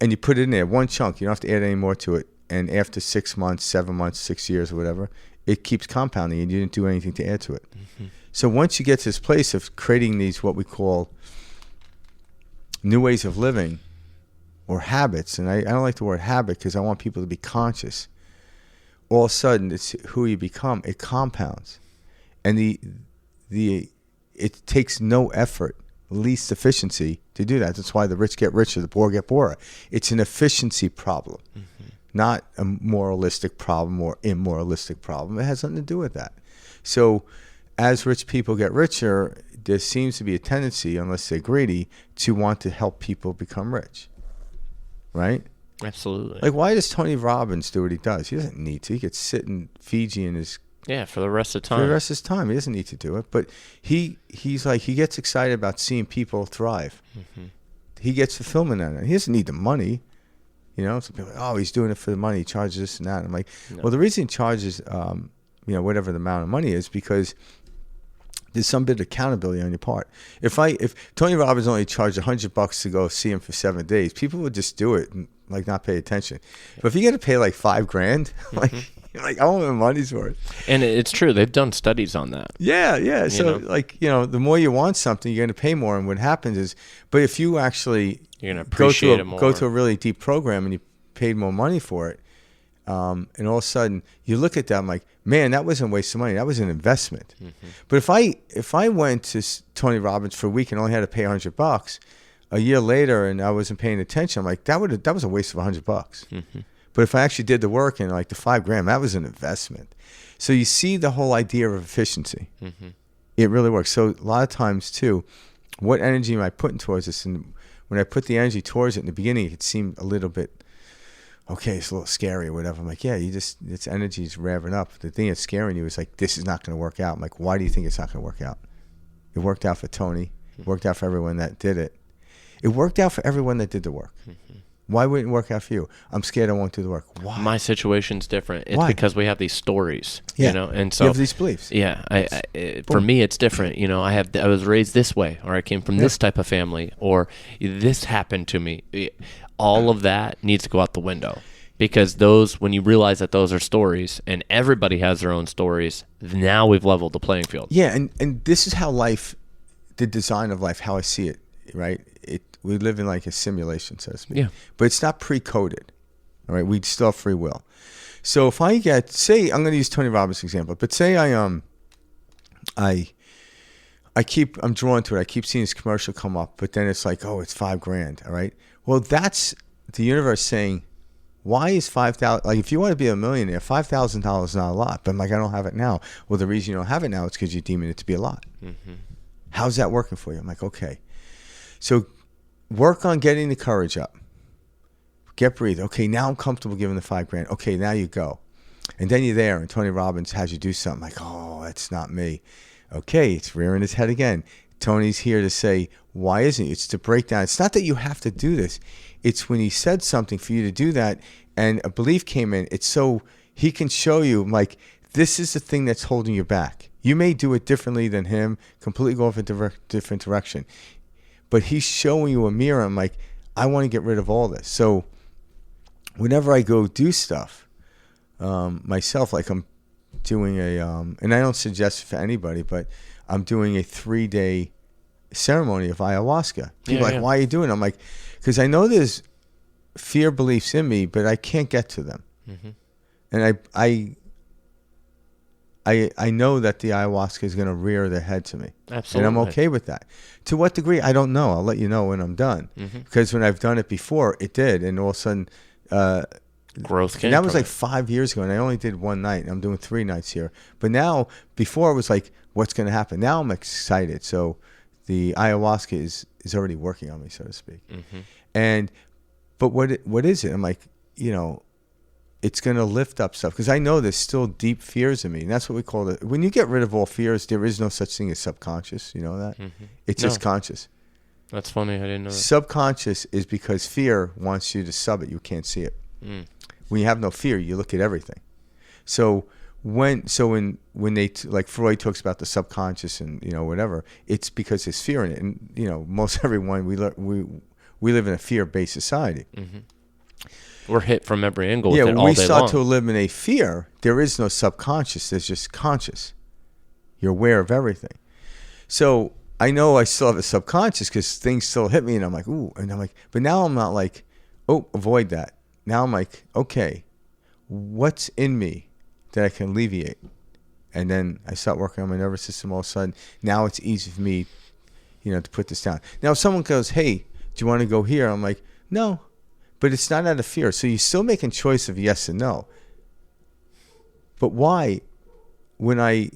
And you put it in there, one chunk, you don't have to add any more to it, and after 6 months, 7 months, 6 years, or whatever, it keeps compounding, and you didn't do anything to add to it. Mm-hmm. So once you get to this place of creating these what we call new ways of living or habits, and I don't like the word habit because I want people to be conscious. All of a sudden, it's who you become. It compounds, and it takes no effort, least efficiency to do that. That's why the rich get richer, the poor get poorer. It's an efficiency problem, not a moralistic problem or immoralistic problem. It has nothing to do with that. So as rich people get richer, there seems to be a tendency, unless they're greedy, to want to help people become rich. Right? Absolutely. Why does Tony Robbins do what he does? He doesn't need to. He could sit in Fiji in his... Yeah, for the rest of the time. For the rest of his time. He doesn't need to do it. But he gets excited about seeing people thrive. Mm-hmm. He gets fulfillment out of it. He doesn't need the money. Some people are like, he's doing it for the money. He charges this and that. And I'm like, no. Well, the reason he charges, whatever the amount of money is, because there's some bit of accountability on your part. If Tony Robbins only charged $100 to go see him for 7 days, people would just do it and not pay attention. But if you got to pay $5,000, I want my money's worth. And it's true. They've done studies on that. Yeah. So the more you want something, you're going to pay more. And what happens is, but if you actually you're going to appreciate it more. Go to a really deep program and you paid more money for it, and all of a sudden you look at that, I'm like, man, that wasn't a waste of money. That was an investment. Mm-hmm. But if I went to Tony Robbins for a week and only had to pay $100, a year later and I wasn't paying attention, I'm like, that was a waste of $100. Mm-hmm. But if I actually did the work and the $5,000, that was an investment. So you see the whole idea of efficiency. Mm-hmm. It really works. So a lot of times too, what energy am I putting towards this? And when I put the energy towards it in the beginning, it seemed a little bit, okay, it's a little scary or whatever. I'm like, yeah, its energy is revving up. The thing that's scaring you is this is not going to work out. I'm like, why do you think it's not going to work out? It worked out for Tony. It worked out for everyone that did it. It worked out for everyone that did the work. Mm-hmm. Why wouldn't it work out for you? I'm scared I won't do the work. Why? My situation's different. It's Why? because we have these stories, Yeah. you know, and so you have these beliefs. yeah, for me it's different. You know, I was raised this way, or I came from this type of family, or this happened to me. All of that needs to go out the window, because when you realize that those are stories, and everybody has their own stories, now we've leveled the playing field. Yeah, and this is how life, the design of life, how I see it, right? We live in like a simulation, so to speak. Yeah. But it's not pre-coded, all right? We still have free will. So if I say, I'm going to use Tony Robbins' example, but say I'm drawn to it. I keep seeing this commercial come up, but then it's like, oh, it's $5,000, all right? Well, that's the universe saying, why is $5,000? Like, if you want to be a millionaire, $5,000 is not a lot. But I'm like, I don't have it now. Well, the reason you don't have it now is because you're deeming it to be a lot. Mm-hmm. How's that working for you? I'm like, okay. So work on getting the courage up. Get breathe. Okay, now I'm comfortable giving the $5,000. Okay, now you go. And then you're there, and Tony Robbins has you do something like, oh, that's not me. Okay, it's rearing its head again. Tony's here to say, why isn't it? It's to break down. It's not that you have to do this. It's when he said something for you to do that, and a belief came in. It's so he can show you, like, this is the thing that's holding you back. You may do it differently than him, completely go off a different direction. But he's showing you a mirror. I'm like, I want to get rid of all this. So whenever I go do stuff myself, like I'm doing and I don't suggest it for anybody, but I'm doing a 3-day ceremony of ayahuasca. People are like, why are you doing it? I'm like, because I know there's fear beliefs in me, but I can't get to them. Mm-hmm. And I know that the ayahuasca is going to rear their head to me. Absolutely. And I'm okay with that. To what degree, I don't know. I'll let you know when I'm done. Mm-hmm. Because when I've done it before, it did. And all of a sudden, growth came. And that was like 5 years ago, and I only did one night. And I'm doing 3 nights here. But now, before it was like, what's going to happen? Now I'm excited. So the ayahuasca is already working on me, so to speak. Mm-hmm. But what is it? I'm like, it's going to lift up stuff. Because I know there's still deep fears in me. And that's what we call it. When you get rid of all fears, there is no such thing as subconscious. You know that? Mm-hmm. It's just conscious. That's funny. I didn't know that. Subconscious is because fear wants you to sub it. You can't see it. Mm. When you have no fear, you look at everything. So when they like Freud talks about the subconscious and whatever, it's because there's fear in it. And most everyone we live in a fear-based society. Mm-hmm. We're hit from every angle. Yeah, when we start to eliminate fear, there is no subconscious. There's just conscious. You're aware of everything. So I know I still have a subconscious because things still hit me, and I'm like, ooh, and I'm like, but now I'm not like, oh, avoid that. Now I'm like, okay, what's in me that I can alleviate? And then I start working on my nervous system. All of a sudden, now it's easy for me, to put this down. Now, if someone goes, hey, do you want to go here? I'm like, no. But it's not out of fear. So you're still making choice of yes and no. But why, when I,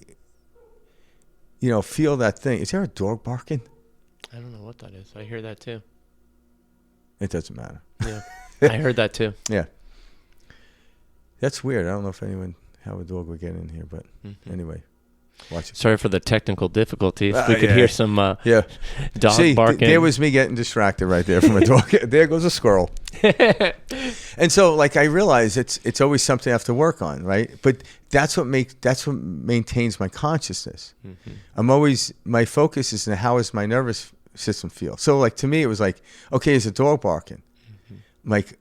feel that thing, is there a dog barking? I don't know what that is. I hear that too. It doesn't matter. Yeah, I heard that too. Yeah. That's weird. I don't know if how a dog would get in here, but anyway. Watch it. Sorry for the technical difficulties. We could hear some dog barking. There was me getting distracted right there from a dog. There goes a squirrel. And so, like, I realize it's always something I have to work on, right? But that's what maintains my consciousness. Mm-hmm. My focus is on how does my nervous system feel. So, like, to me, it was like, okay, is a dog barking? Mm-hmm. Like,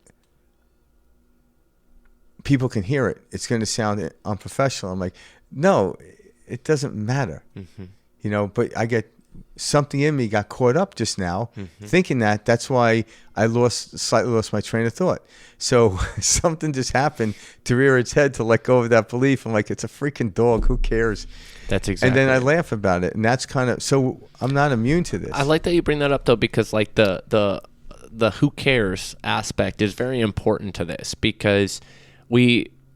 people can hear it. It's going to sound unprofessional. I'm like, no. It doesn't matter, but I get something in me got caught up just now thinking that's why I slightly lost my train of thought. So something just happened to rear its head to let go of that belief. I'm like, it's a freaking dog. Who cares? That's exactly. And then I laugh about it. And that's so I'm not immune to this. I like that you bring that up though, because like the who cares aspect is very important to this, because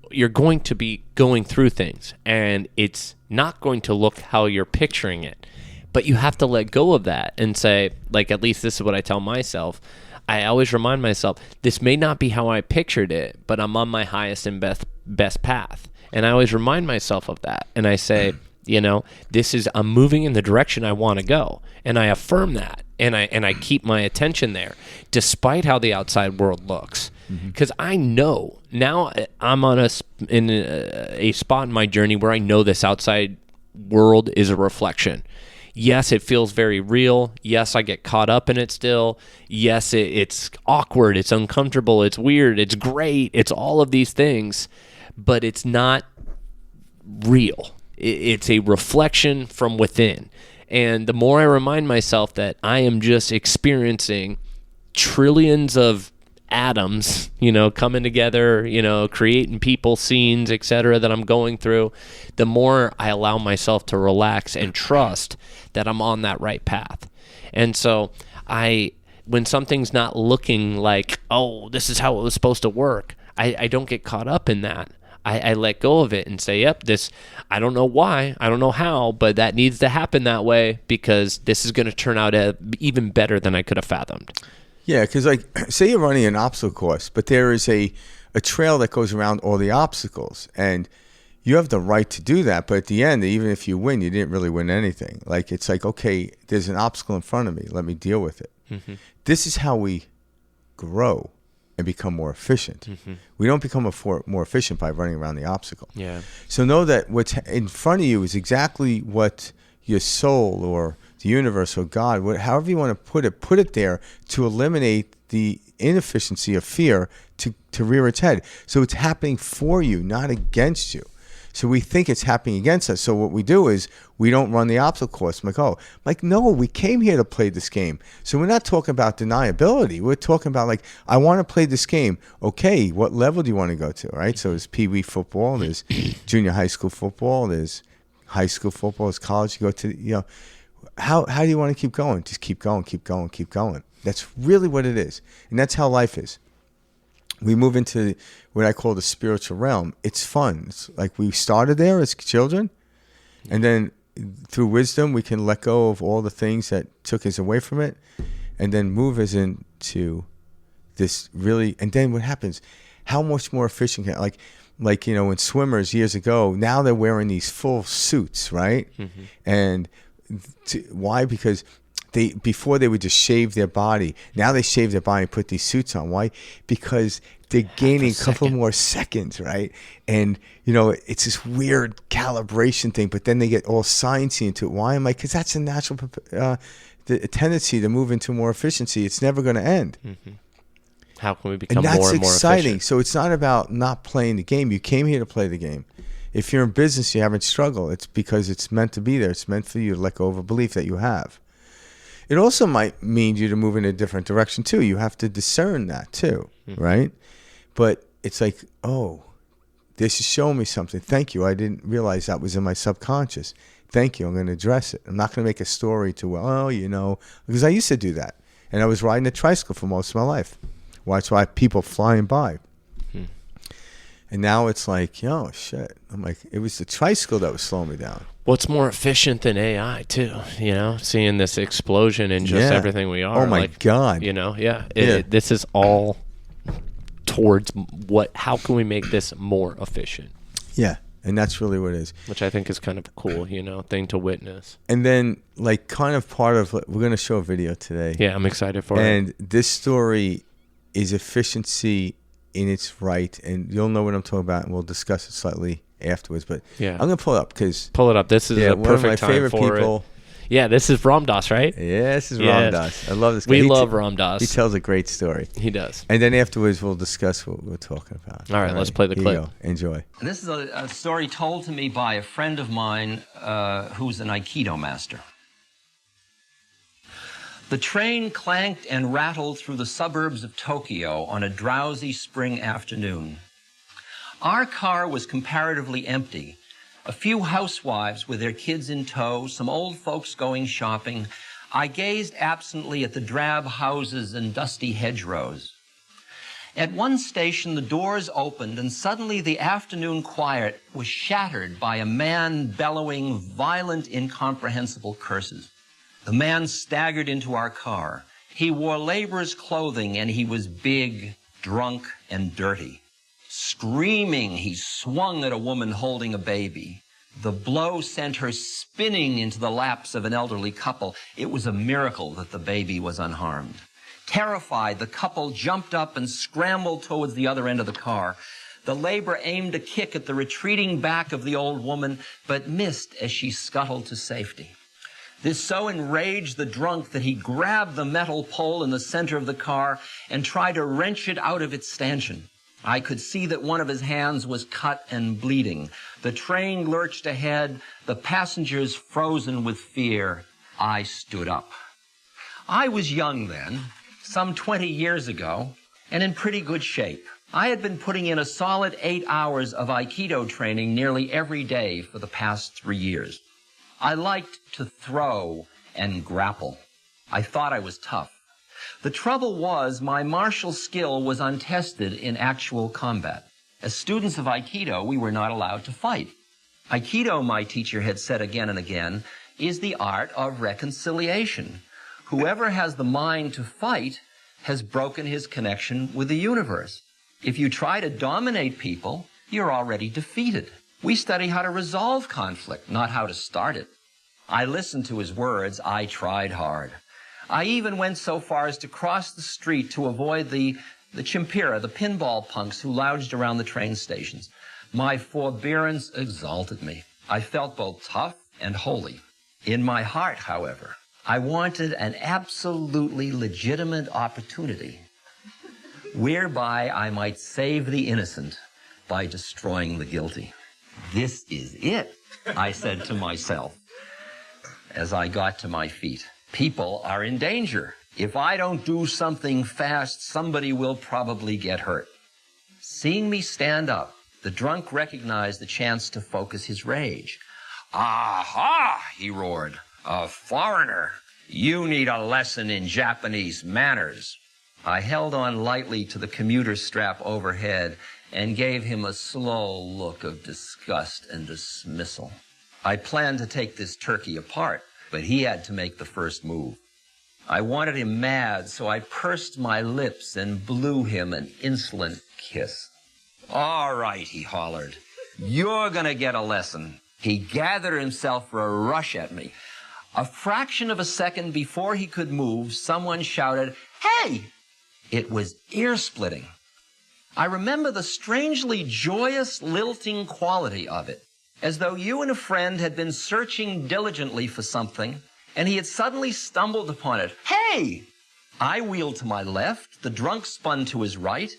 you're going to be going through things and it's not going to look how you're picturing it, but you have to let go of that and say, like, at least this is what I tell myself. I always remind myself, this may not be how I pictured it, but I'm on my highest and best path. And I always remind myself of that. And I say, I'm moving in the direction I want to go. And I affirm that. and I keep my attention there, despite how the outside world looks. Because I know now I'm on in a spot in my journey where I know this outside world is a reflection. Yes, it feels very real. Yes, I get caught up in it still. Yes, it's awkward. It's uncomfortable. It's weird. It's great. It's all of these things, but it's not real. It's a reflection from within. And the more I remind myself that I am just experiencing trillions of atoms, coming together, creating people, scenes, etc., that I'm going through, the more I allow myself to relax and trust that I'm on that right path. And so when something's not looking like, oh, this is how it was supposed to work, I don't get caught up in that. I let go of it and say, yep, I don't know why, I don't know how, but that needs to happen that way because this is going to turn out even better than I could have fathomed. Yeah, because say you're running an obstacle course, but there is a trail that goes around all the obstacles, and you have the right to do that. But at the end, even if you win, you didn't really win anything. It's okay, there's an obstacle in front of me. Let me deal with it. Mm-hmm. This is how we grow and become more efficient. Mm-hmm. We don't become more efficient by running around the obstacle. Yeah. So know that what's in front of you is exactly what your soul or the universe or God, however you want to put it there to eliminate the inefficiency of fear to rear its head. So it's happening for you, not against you. So we think it's happening against us. So what we do is we don't run the obstacle course. No, we came here to play this game. So we're not talking about deniability. We're talking about I want to play this game. Okay, what level do you want to go to, right? So there's Pee Wee football, there's junior high school football, there's high school football, there's college. You go to, how do you want to keep going? Just keep going, keep going, keep going. That's really what it is. And that's how life is. We move into what I call the spiritual realm. It's fun. It's we started there as children, and then through wisdom, we can let go of all the things that took us away from it, and then move us into this really, and then what happens? How much more efficient can, when swimmers years ago, now they're wearing these full suits, right? Mm-hmm. And why? Because before they would just shave their body. Now they shave their body and put these suits on. Why? Because they're gaining a couple more seconds, right? And, it's this weird calibration thing, but then they get all sciencey into it. Why am I? Because that's a natural the tendency to move into more efficiency. It's never going to end. Mm-hmm. How can we become more and more exciting. efficient? That's exciting. So it's not about not playing the game. You came here to play the game. If you're in business, you haven't struggled. It's because it's meant to be there. It's meant for you to let go of a belief that you have. It also might mean you to move in a different direction too. You have to discern that too, right? But it's oh, this is showing me something. Thank you. I didn't realize that was in my subconscious. Thank you. I'm going to address it. I'm not going to make a story to, because I used to do that. And I was riding a tricycle for most of my life. Watch people flying by. And now it's oh, shit. I'm it was the tricycle that was slowing me down. Well, it's more efficient than AI, too, seeing this explosion in just everything we are. Oh, my God. This is all towards how can we make this more efficient? Yeah, and that's really what it is. Which I think is kind of a cool, thing to witness. And then, kind of part of, we're going to show a video today. Yeah, I'm excited for it. And this story is efficiency in its right, and you'll know what I'm talking about, and we'll discuss it slightly afterwards. But I'm gonna pull it up because This is a perfect one of my time favorite for people. It. Yeah, this is Ram Dass, right? Yeah, this is Ram Dass. I love this guy. We love Ram Dass. He tells a great story. He does. And then afterwards, we'll discuss what we're talking about. All right, let's play the clip. Here you go. Enjoy. And this is a story told to me by a friend of mine who's an Aikido master. The train clanked and rattled through the suburbs of Tokyo on a drowsy spring afternoon. Our car was comparatively empty. A few housewives with their kids in tow, some old folks going shopping. I gazed absently at the drab houses and dusty hedgerows. At one station, the doors opened, and suddenly the afternoon quiet was shattered by a man bellowing violent, incomprehensible curses. The man staggered into our car. He wore laborer's clothing, and he was big, drunk, and dirty. Screaming, he swung at a woman holding a baby. The blow sent her spinning into the laps of an elderly couple. It was a miracle that the baby was unharmed. Terrified, the couple jumped up and scrambled towards the other end of the car. The laborer aimed a kick at the retreating back of the old woman, but missed as she scuttled to safety. This so enraged the drunk that he grabbed the metal pole in the center of the car and tried to wrench it out of its stanchion. I could see that one of his hands was cut and bleeding. The train lurched ahead, the passengers frozen with fear. I stood up. I was young then, some 20 years ago, and in pretty good shape. I had been putting in a solid 8 hours of Aikido training nearly every day for the past 3 years. I liked to throw and grapple. I thought I was tough. The trouble was my martial skill was untested in actual combat. As students of Aikido, we were not allowed to fight. Aikido, my teacher had said again and again, is the art of reconciliation. Whoever has the mind to fight has broken his connection with the universe. If you try to dominate people, you're already defeated. We study how to resolve conflict, not how to start it. I listened to his words. I tried hard. I even went so far as to cross the street to avoid the chimpira, the pinball punks who lounged around the train stations. My forbearance exalted me. I felt both tough and holy. In my heart, however, I wanted an absolutely legitimate opportunity whereby I might save the innocent by destroying the guilty. This is it, I said to myself as I got to my feet. People are in danger. If I don't do something fast, somebody will probably get hurt. Seeing me stand up, the drunk recognized the chance to focus his rage. "Aha!" he roared. "A foreigner! You need a lesson in Japanese manners." I held on lightly to the commuter strap overhead and gave him a slow look of disgust and dismissal. I planned to take this turkey apart, but he had to make the first move. I wanted him mad, so I pursed my lips and blew him an insolent kiss. "All right," he hollered. "You're gonna get a lesson." He gathered himself for a rush at me. A fraction of a second before he could move, someone shouted, "Hey!" It was ear-splitting. I remember the strangely joyous, lilting quality of it, as though you and a friend had been searching diligently for something, and he had suddenly stumbled upon it. "Hey!" I wheeled to my left, the drunk spun to his right.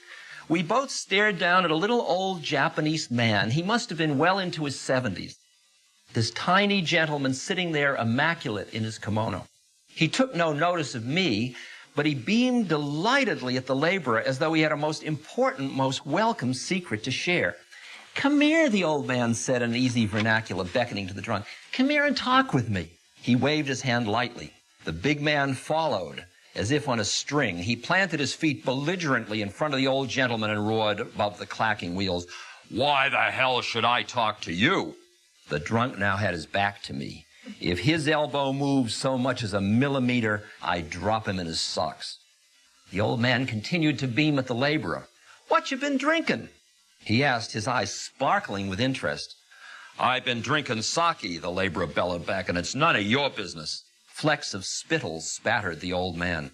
We both stared down at a little old Japanese man. He must have been well into his 70s. This tiny gentleman sitting there immaculate in his kimono. He took no notice of me, but he beamed delightedly at the laborer as though he had a most important, most welcome secret to share. "Come here," the old man said in easy vernacular, beckoning to the drunk. "Come here and talk with me." He waved his hand lightly. The big man followed, as if on a string. He planted his feet belligerently in front of the old gentleman and roared above the clacking wheels, "Why the hell should I talk to you?" The drunk now had his back to me. If his elbow moved so much as a millimeter, I'd drop him in his socks. The old man continued to beam at the laborer. "What you been drinking?" he asked, his eyes sparkling with interest. "I've been drinking sake," the laborer bellowed back, "and it's none of your business." Flecks of spittle spattered the old man.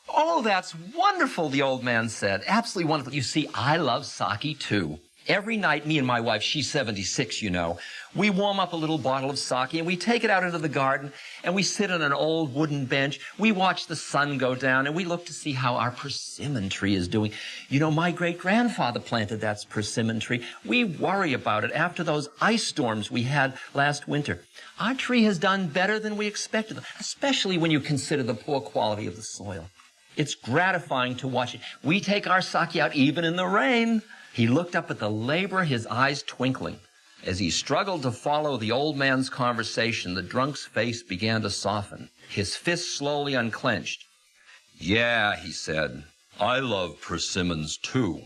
"Oh, that's wonderful," the old man said. "Absolutely wonderful. You see, I love sake too. Every night, me and my wife, she's 76, you know, we warm up a little bottle of sake and we take it out into the garden and we sit on an old wooden bench. We watch the sun go down and we look to see how our persimmon tree is doing. You know, my great-grandfather planted that persimmon tree. We worry about it after those ice storms we had last winter. Our tree has done better than we expected, especially when you consider the poor quality of the soil. It's gratifying to watch it. We take our sake out even in the rain." He looked up at the laborer, his eyes twinkling. As he struggled to follow the old man's conversation, the drunk's face began to soften. His fist slowly unclenched. "Yeah," he said, "I love persimmons too."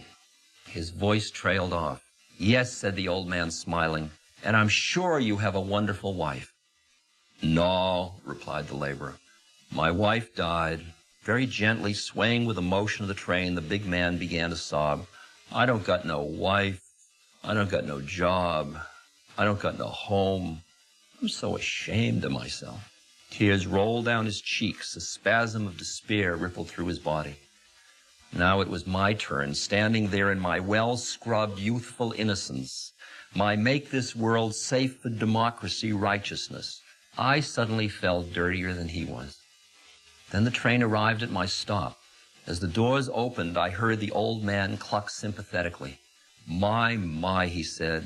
His voice trailed off. "Yes," said the old man, smiling, "and I'm sure you have a wonderful wife." "No," replied the laborer. "My wife died." Very gently, swaying with the motion of the train, the big man began to sob. "I don't got no wife. I don't got no job. I don't got no home. I'm so ashamed of myself. Tears rolled down his cheeks. A spasm of despair rippled through his body. Now it was my turn, standing there in my well-scrubbed youthful innocence, my make this world safe for democracy righteousness. I suddenly felt dirtier than he was. Then the train arrived at my stop. As the doors opened, I heard the old man cluck sympathetically. My, he said,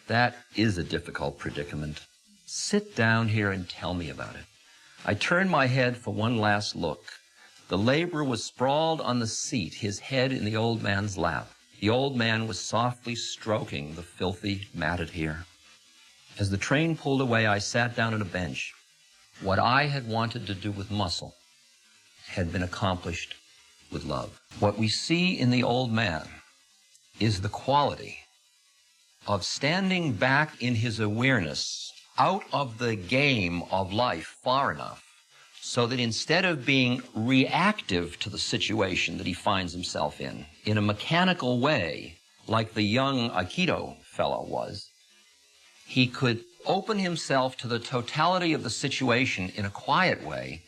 that is a difficult predicament. Sit down here and tell me about it. I turned my head for one last look. The laborer was sprawled on the seat, his head in the old man's lap. The old man was softly stroking the filthy, matted hair. As the train pulled away, I sat down on a bench. What I had wanted to do with muscle had been accomplished with love. What we see in the old man is the quality of standing back in his awareness out of the game of life far enough so that instead of being reactive to the situation that he finds himself in a mechanical way, like the young Aikido fellow was, he could open himself to the totality of the situation in a quiet way,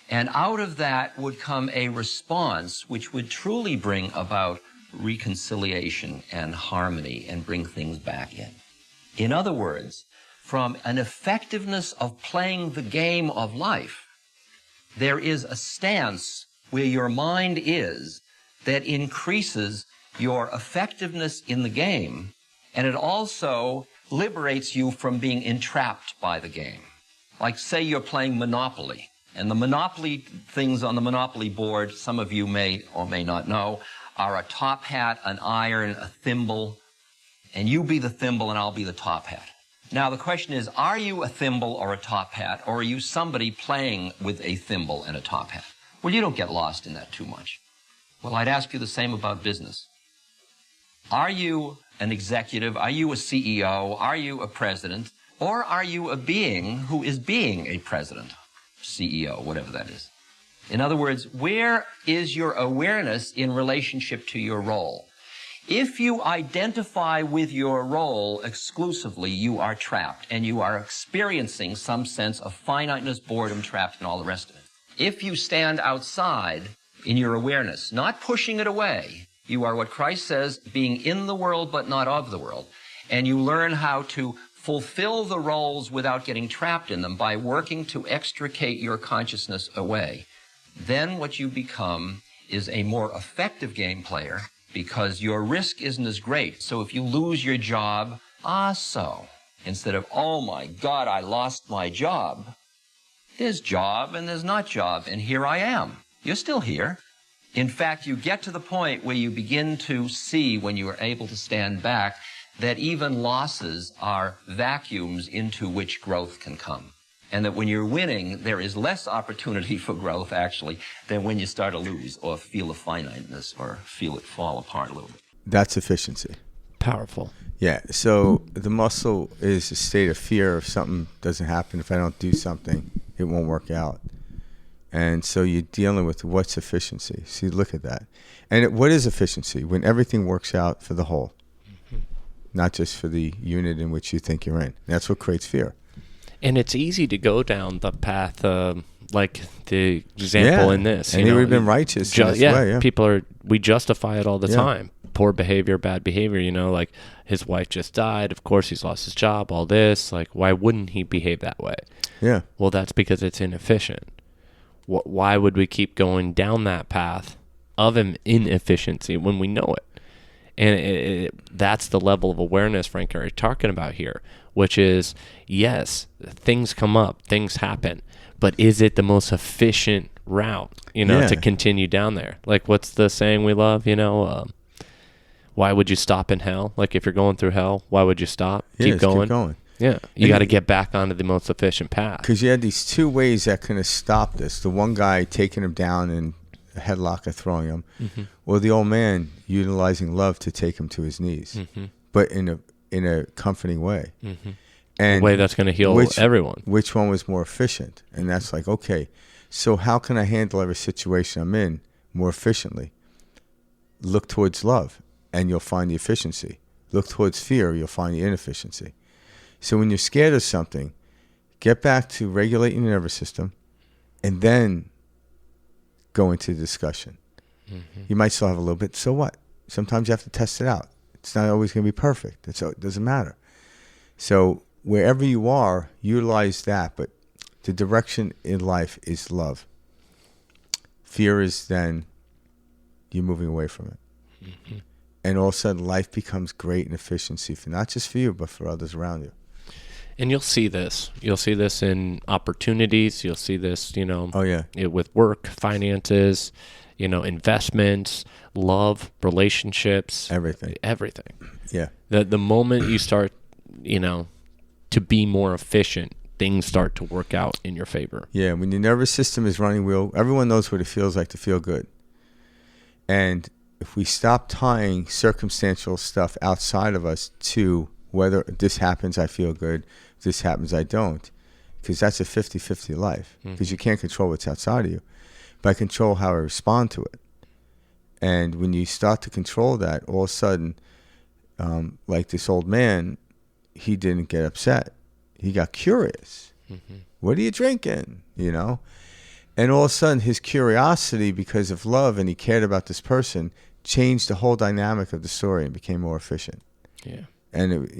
and out of that would come a response which would truly bring about reconciliation and harmony and bring things back in. In other words, from an effectiveness of playing the game of life, there is a stance where your mind is that increases your effectiveness in the game, and it also liberates you from being entrapped by the game. Like, say you're playing Monopoly, and the Monopoly things on the Monopoly board, some of you may or may not know, are a top hat, an iron, a thimble, and you be the thimble and I'll be the top hat. Now, the question is, are you a thimble or a top hat, or are you somebody playing with a thimble and a top hat? Well, you don't get lost in that too much. Well, I'd ask you the same about business. Are you an executive? Are you a CEO? Are you a president? Or are you a being who is being a president, CEO, whatever that is? In other words, where is your awareness in relationship to your role? If you identify with your role exclusively, you are trapped, and you are experiencing some sense of finiteness, boredom, trapped, and all the rest of it. If you stand outside in your awareness, not pushing it away, you are what Christ says, being in the world but not of the world, and you learn how to fulfill the roles without getting trapped in them by working to extricate your consciousness away. Then what you become is a more effective game player, because your risk isn't as great. So if you lose your job, so, instead of, oh my God, I lost my job, there's job and there's not job, and here I am. You're still here. In fact, you get to the point where you begin to see, when you are able to stand back, that even losses are vacuums into which growth can come. And that when you're winning, there is less opportunity for growth, actually, than when you start to lose or feel a finiteness or feel it fall apart a little bit. That's efficiency. Powerful. Yeah. So the muscle is a state of fear. If something doesn't happen, if I don't do something, it won't work out. And so you're dealing with what's efficiency. So you look at that. And what is efficiency? When everything works out for the whole, not just for the unit in which you think you're in. That's what creates fear. And it's easy to go down the path, like the example in this. And he would have been righteous in this way. Yeah, we justify it all the time. Poor behavior, bad behavior, like his wife just died. Of course, he's lost his job, all this. Like, why wouldn't he behave that way? Yeah. Well, that's because it's inefficient. Why would we keep going down that path of inefficiency when we know it? And that's the level of awareness Frank and I are talking about here, which is, yes, things come up, things happen, but is it the most efficient route, to continue down there? Like, what's the saying we love, why would you stop in hell? Like, if you're going through hell, why would you stop? Keep going. Yeah, you got to get back onto the most efficient path. Because you had these two ways that could have stopped this. The one guy taking him down and a headlock or throwing him, or the old man utilizing love to take him to his knees, but in a comforting way. And a way that's going to heal everyone. Which one was more efficient? And that's like, okay, so how can I handle every situation I'm in more efficiently? Look towards love, and you'll find the efficiency. Look towards fear, you'll find the inefficiency. So when you're scared of something, get back to regulating your nervous system and then go into the discussion. Mm-hmm. You might still have a little bit. So what? Sometimes you have to test it out. It's not always going to be perfect. It doesn't matter. So wherever you are, utilize that. But the direction in life is love. Fear is then you're moving away from it. Mm-hmm. And all of a sudden, life becomes great in efficiency, for not just for you, but for others around you. And you'll see this. You'll see this in opportunities. You'll see this, with work, finances, investments, love, relationships. Everything. Yeah. The moment you start, to be more efficient, things start to work out in your favor. Yeah, when your nervous system is running well, everyone knows what it feels like to feel good. And if we stop tying circumstantial stuff outside of us to whether this happens, I feel good, this happens, I don't, because that's a 50-50 life, because you can't control what's outside of you, but I control how I respond to it. And when you start to control that, all of a sudden, like this old man, he didn't get upset. He got curious. Mm-hmm. What are you drinking? And all of a sudden, his curiosity, because of love, and he cared about this person, changed the whole dynamic of the story and became more efficient. Yeah. And,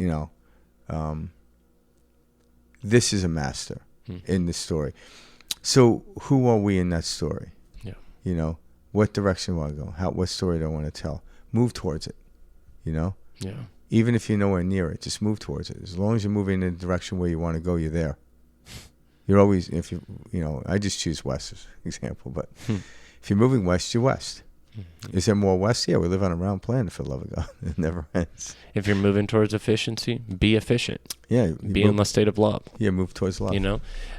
this is a master in this story. So who are we in that story? Yeah. What direction do I want to go? What story do I want to tell? Move towards it, Yeah. Even if you're nowhere near it, just move towards it. As long as you're moving in the direction where you want to go, you're there. You're always, I just choose west as an example, but if you're moving west, you're west. Mm-hmm. Is there more west? Yeah, we live on a round planet, for the love of God. It never ends. If you're moving towards efficiency, be efficient. Yeah. Be in the state of love. Yeah, move towards love.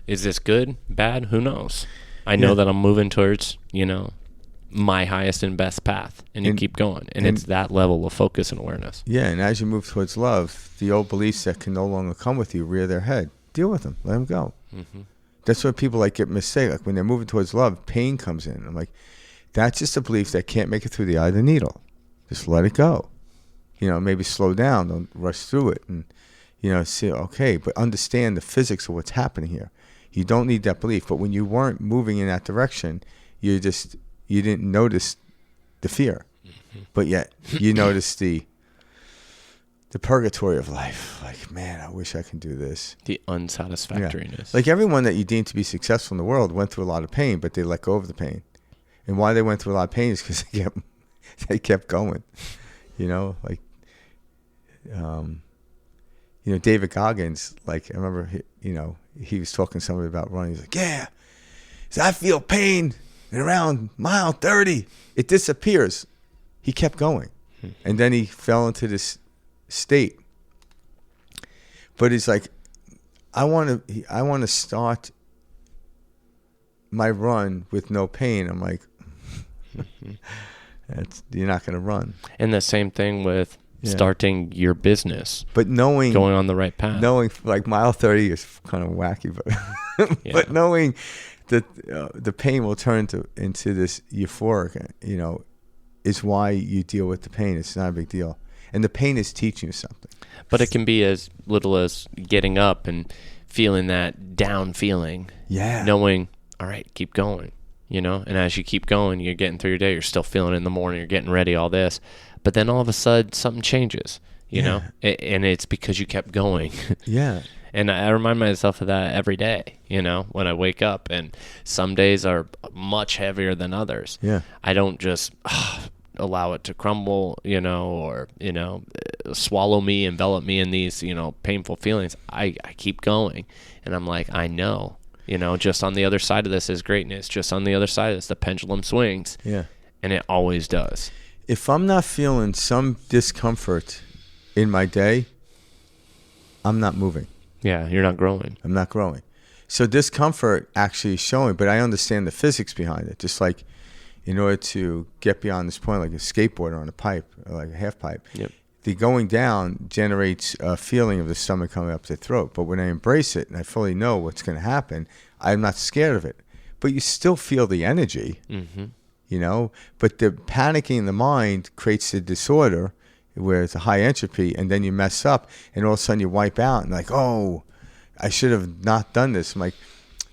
Is this good, bad? Who knows? I know that I'm moving towards, my highest and best path, and you keep going. And it's that level of focus and awareness. Yeah, and as you move towards love, the old beliefs that can no longer come with you rear their head. Deal with them. Let them go. Mm-hmm. That's what people get mistaken. Like when they're moving towards love, pain comes in. I'm like, that's just a belief that can't make it through the eye of the needle. Just let it go. Maybe slow down. Don't rush through it. And, say, okay, but understand the physics of what's happening here. You don't need that belief. But when you weren't moving in that direction, you didn't notice the fear. Mm-hmm. But yet you noticed the purgatory of life. Like, man, I wish I could do this. The unsatisfactoriness. Yeah. Like everyone that you deem to be successful in the world went through a lot of pain, but they let go of the pain. And why they went through a lot of pain is because they kept going. David Goggins, I remember, he was talking to somebody about running. He's like, yeah, so I feel pain and around mile 30, it disappears. He kept going. And then he fell into this state. But he's like, I want to start my run with no pain. I'm like, you're not going to run. And the same thing with starting your business, but going on the right path. Knowing like mile 30 is kind of wacky, but but knowing that the pain will turn into this euphoric, is why you deal with the pain. It's not a big deal, and the pain is teaching you something. But it can be as little as getting up and feeling that down feeling. Yeah. Knowing, all right, keep going. And as you keep going, you're getting through your day. You're still feeling it in the morning. You're getting ready, all this. But then all of a sudden, something changes, and it's because you kept going. Yeah. And I remind myself of that every day, when I wake up. And some days are much heavier than others. Yeah. I don't just allow it to crumble, or, swallow me, envelop me in these, painful feelings. I keep going. And I'm like, I know. Just on the other side of this is greatness. Just on the other side of this, the pendulum swings. Yeah. And it always does. If I'm not feeling some discomfort in my day, I'm not moving. Yeah, you're not growing. I'm not growing. So discomfort actually is showing, but I understand the physics behind it. Just like in order to get beyond this point, like a skateboarder on a pipe, or like a half pipe, yep. The going down generates a feeling of the stomach coming up the throat. But when I embrace it and I fully know what's going to happen, I'm not scared of it. But you still feel the energy, mm-hmm. But the panicking in the mind creates the disorder, where it's a high entropy, and then you mess up, and all of a sudden you wipe out, and like, oh, I should have not done this. I'm like,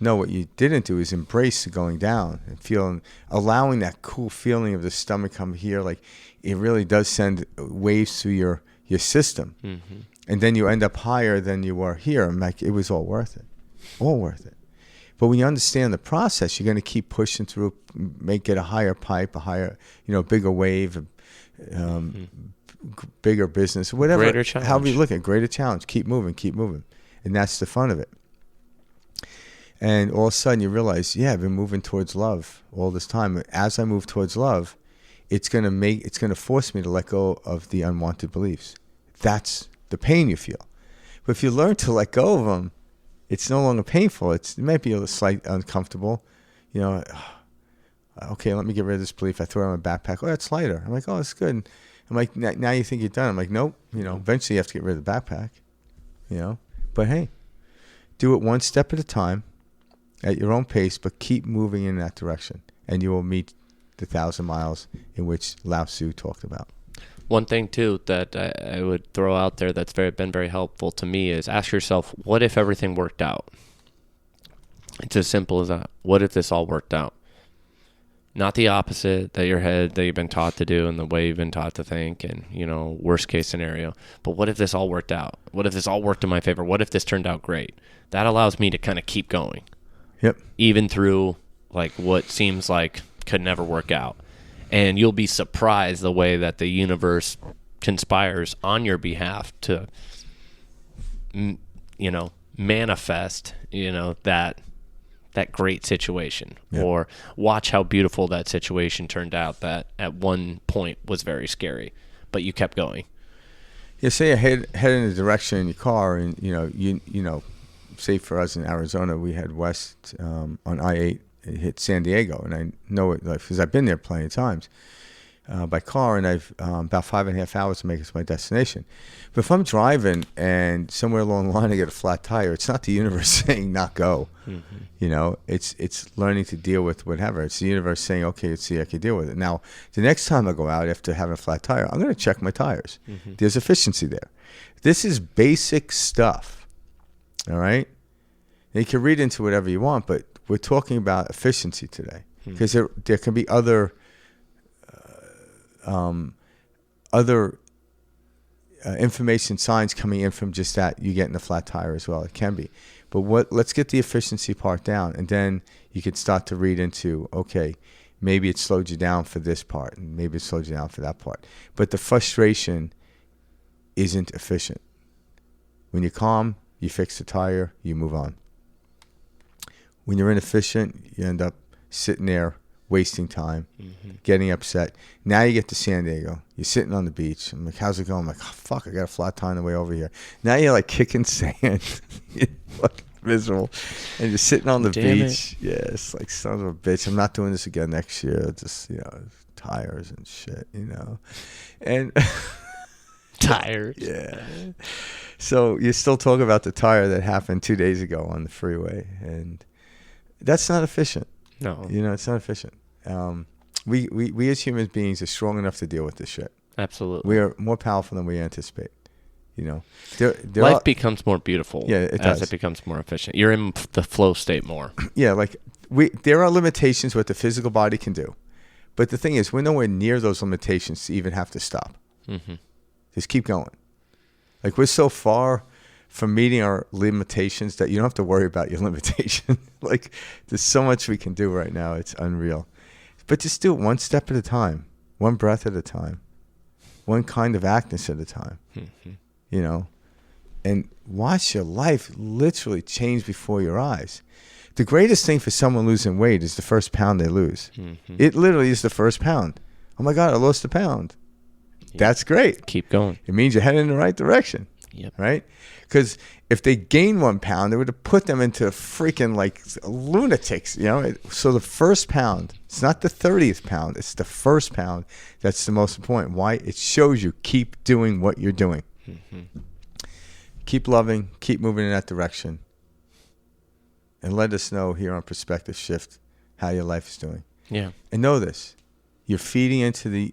no, what you didn't do is embrace going down and allowing that cool feeling of the stomach come here. Like, it really does send waves through your system. Mm-hmm. And then you end up higher than you were here. I'm like, it was all worth it. All worth it. But when you understand the process, you're going to keep pushing through, get a higher pipe, a higher, bigger wave, bigger business, whatever. Greater challenge. However you look at it, greater challenge. Keep moving. And that's the fun of it. And all of a sudden you realize, I've been moving towards love all this time. As I move towards love, it's going to force me to let go of the unwanted beliefs. That's the pain you feel. But if you learn to let go of them, it's no longer painful. It might be a slight uncomfortable. Okay, let me get rid of this belief. I throw it in my backpack. Oh, that's lighter. I'm like, oh, it's good. And I'm like, now you think you're done. I'm like, nope. Eventually you have to get rid of the backpack. But hey, do it one step at a time, at your own pace, but keep moving in that direction, and you will meet the 1,000 miles in which Lao Tzu talked about. One thing too that I would throw out there that's been very helpful to me is ask yourself, what if everything worked out? It's as simple as that. What if this all worked out? Not the opposite that you've been taught to do and the way you've been taught to think and, worst case scenario. But what if this all worked out? What if this all worked in my favor? What if this turned out great? That allows me to kind of keep going. Yep. Even through like what seems like could never work out. And you'll be surprised the way that the universe conspires on your behalf to, manifest, that great situation. Yep. Or watch how beautiful that situation turned out that at one point was very scary, but you kept going. Yeah, say you head in a direction in your car and, say for us in Arizona, we head west on I-8. It hit San Diego, and I know it because I've been there plenty of times by car, and I've about 5.5 hours to make it to my destination. But if I'm driving and somewhere along the line I get a flat tire, it's not the universe saying not go. Mm-hmm. It's learning to deal with whatever. It's the universe saying, okay, let's see, I can deal with it. Now, the next time I go out after having a flat tire, I'm going to check my tires. Mm-hmm. There's efficiency there. This is basic stuff. All right? And you can read into whatever you want, but we're talking about efficiency today because there can be other information signs coming in from just that you getting a flat tire as well. It can be, but let's get the efficiency part down, and then you could start to read into, okay, maybe it slowed you down for this part, and maybe it slowed you down for that part. But the frustration isn't efficient. When you're calm, you fix the tire, you move on. When you're inefficient, you end up sitting there wasting time, getting upset. Now you get to San Diego. You're sitting on the beach. I'm like, how's it going? I'm like, oh, fuck, I got a flat tire on the way over here. Now you're like kicking sand. You're fucking miserable. And you're sitting on the beach. Yeah, it's like, son of a bitch. I'm not doing this again next year. Just, tires and shit, And tires. Yeah. So you still talk about the tire that happened 2 days ago on the freeway. And that's not efficient. No. It's not efficient. We as human beings are strong enough to deal with this shit. Absolutely. We are more powerful than we anticipate. Life becomes more beautiful as it becomes more efficient. You're in the flow state more. Yeah, like there are limitations what the physical body can do. But the thing is, we're nowhere near those limitations to even have to stop. Mm-hmm. Just keep going. Like, we're so far from meeting our limitations that you don't have to worry about your limitation. Like, there's so much we can do right now. It's unreal. But just do it one step at a time, one breath at a time, one kind of actness at a time, and watch your life literally change before your eyes. The greatest thing for someone losing weight is the first pound they lose. Mm-hmm. It literally is the first pound. Oh my God, I lost a pound. Yeah. That's great. Keep going. It means you're heading in the right direction. Yep. Right? Because if they gain 1 pound, it would have put them into freaking like lunatics, So the first pound, it's not the 30th pound, it's the first pound that's the most important. Why? It shows you keep doing what you're doing. Mm-hmm. Keep loving, keep moving in that direction. And let us know here on Perspective Shift how your life is doing. Yeah. And know this, you're feeding into the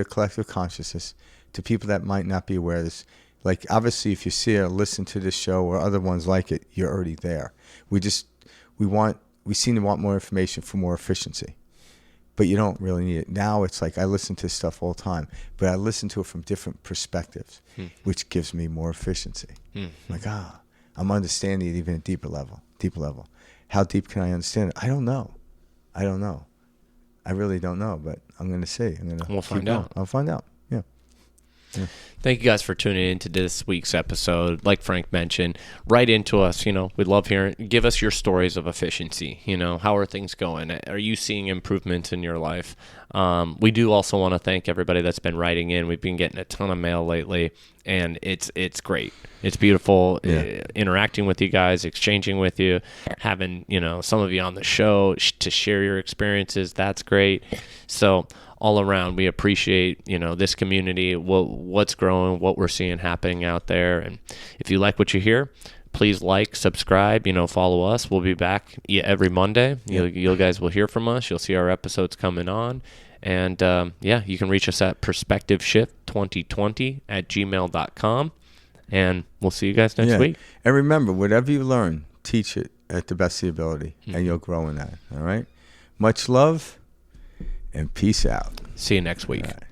collective consciousness to people that might not be aware of this. Like, obviously, if you see or listen to this show or other ones like it, you're already there. We seem to want more information for more efficiency, but you don't really need it. Now it's like I listen to stuff all the time, but I listen to it from different perspectives, which gives me more efficiency. Like, I'm understanding it even at deeper level. How deep can I understand it? I don't know. I really don't know, but I'm going to see. We'll find out. I'll find out. Yeah. Thank you guys for tuning into this week's episode. Like Frank mentioned, write into us. We'd love hearing. Give us your stories of efficiency. How are things going? Are you seeing improvements in your life? We do also want to thank everybody that's been writing in. We've been getting a ton of mail lately, and it's great. It's beautiful interacting with you guys, exchanging with you, having some of you on the show to share your experiences. That's great. So all around, we appreciate this community, what's growing, what we're seeing happening out there. And if you like what you hear, please like, subscribe, follow us. We'll be back every Monday. You guys will hear from us. You'll see our episodes coming on. And you can reach us at perspectiveshift2020@gmail.com. And we'll see you guys next week. And remember, whatever you learn, teach it at the best of your ability, and you'll grow in that. All right? Much love, and peace out. See you next week. All right.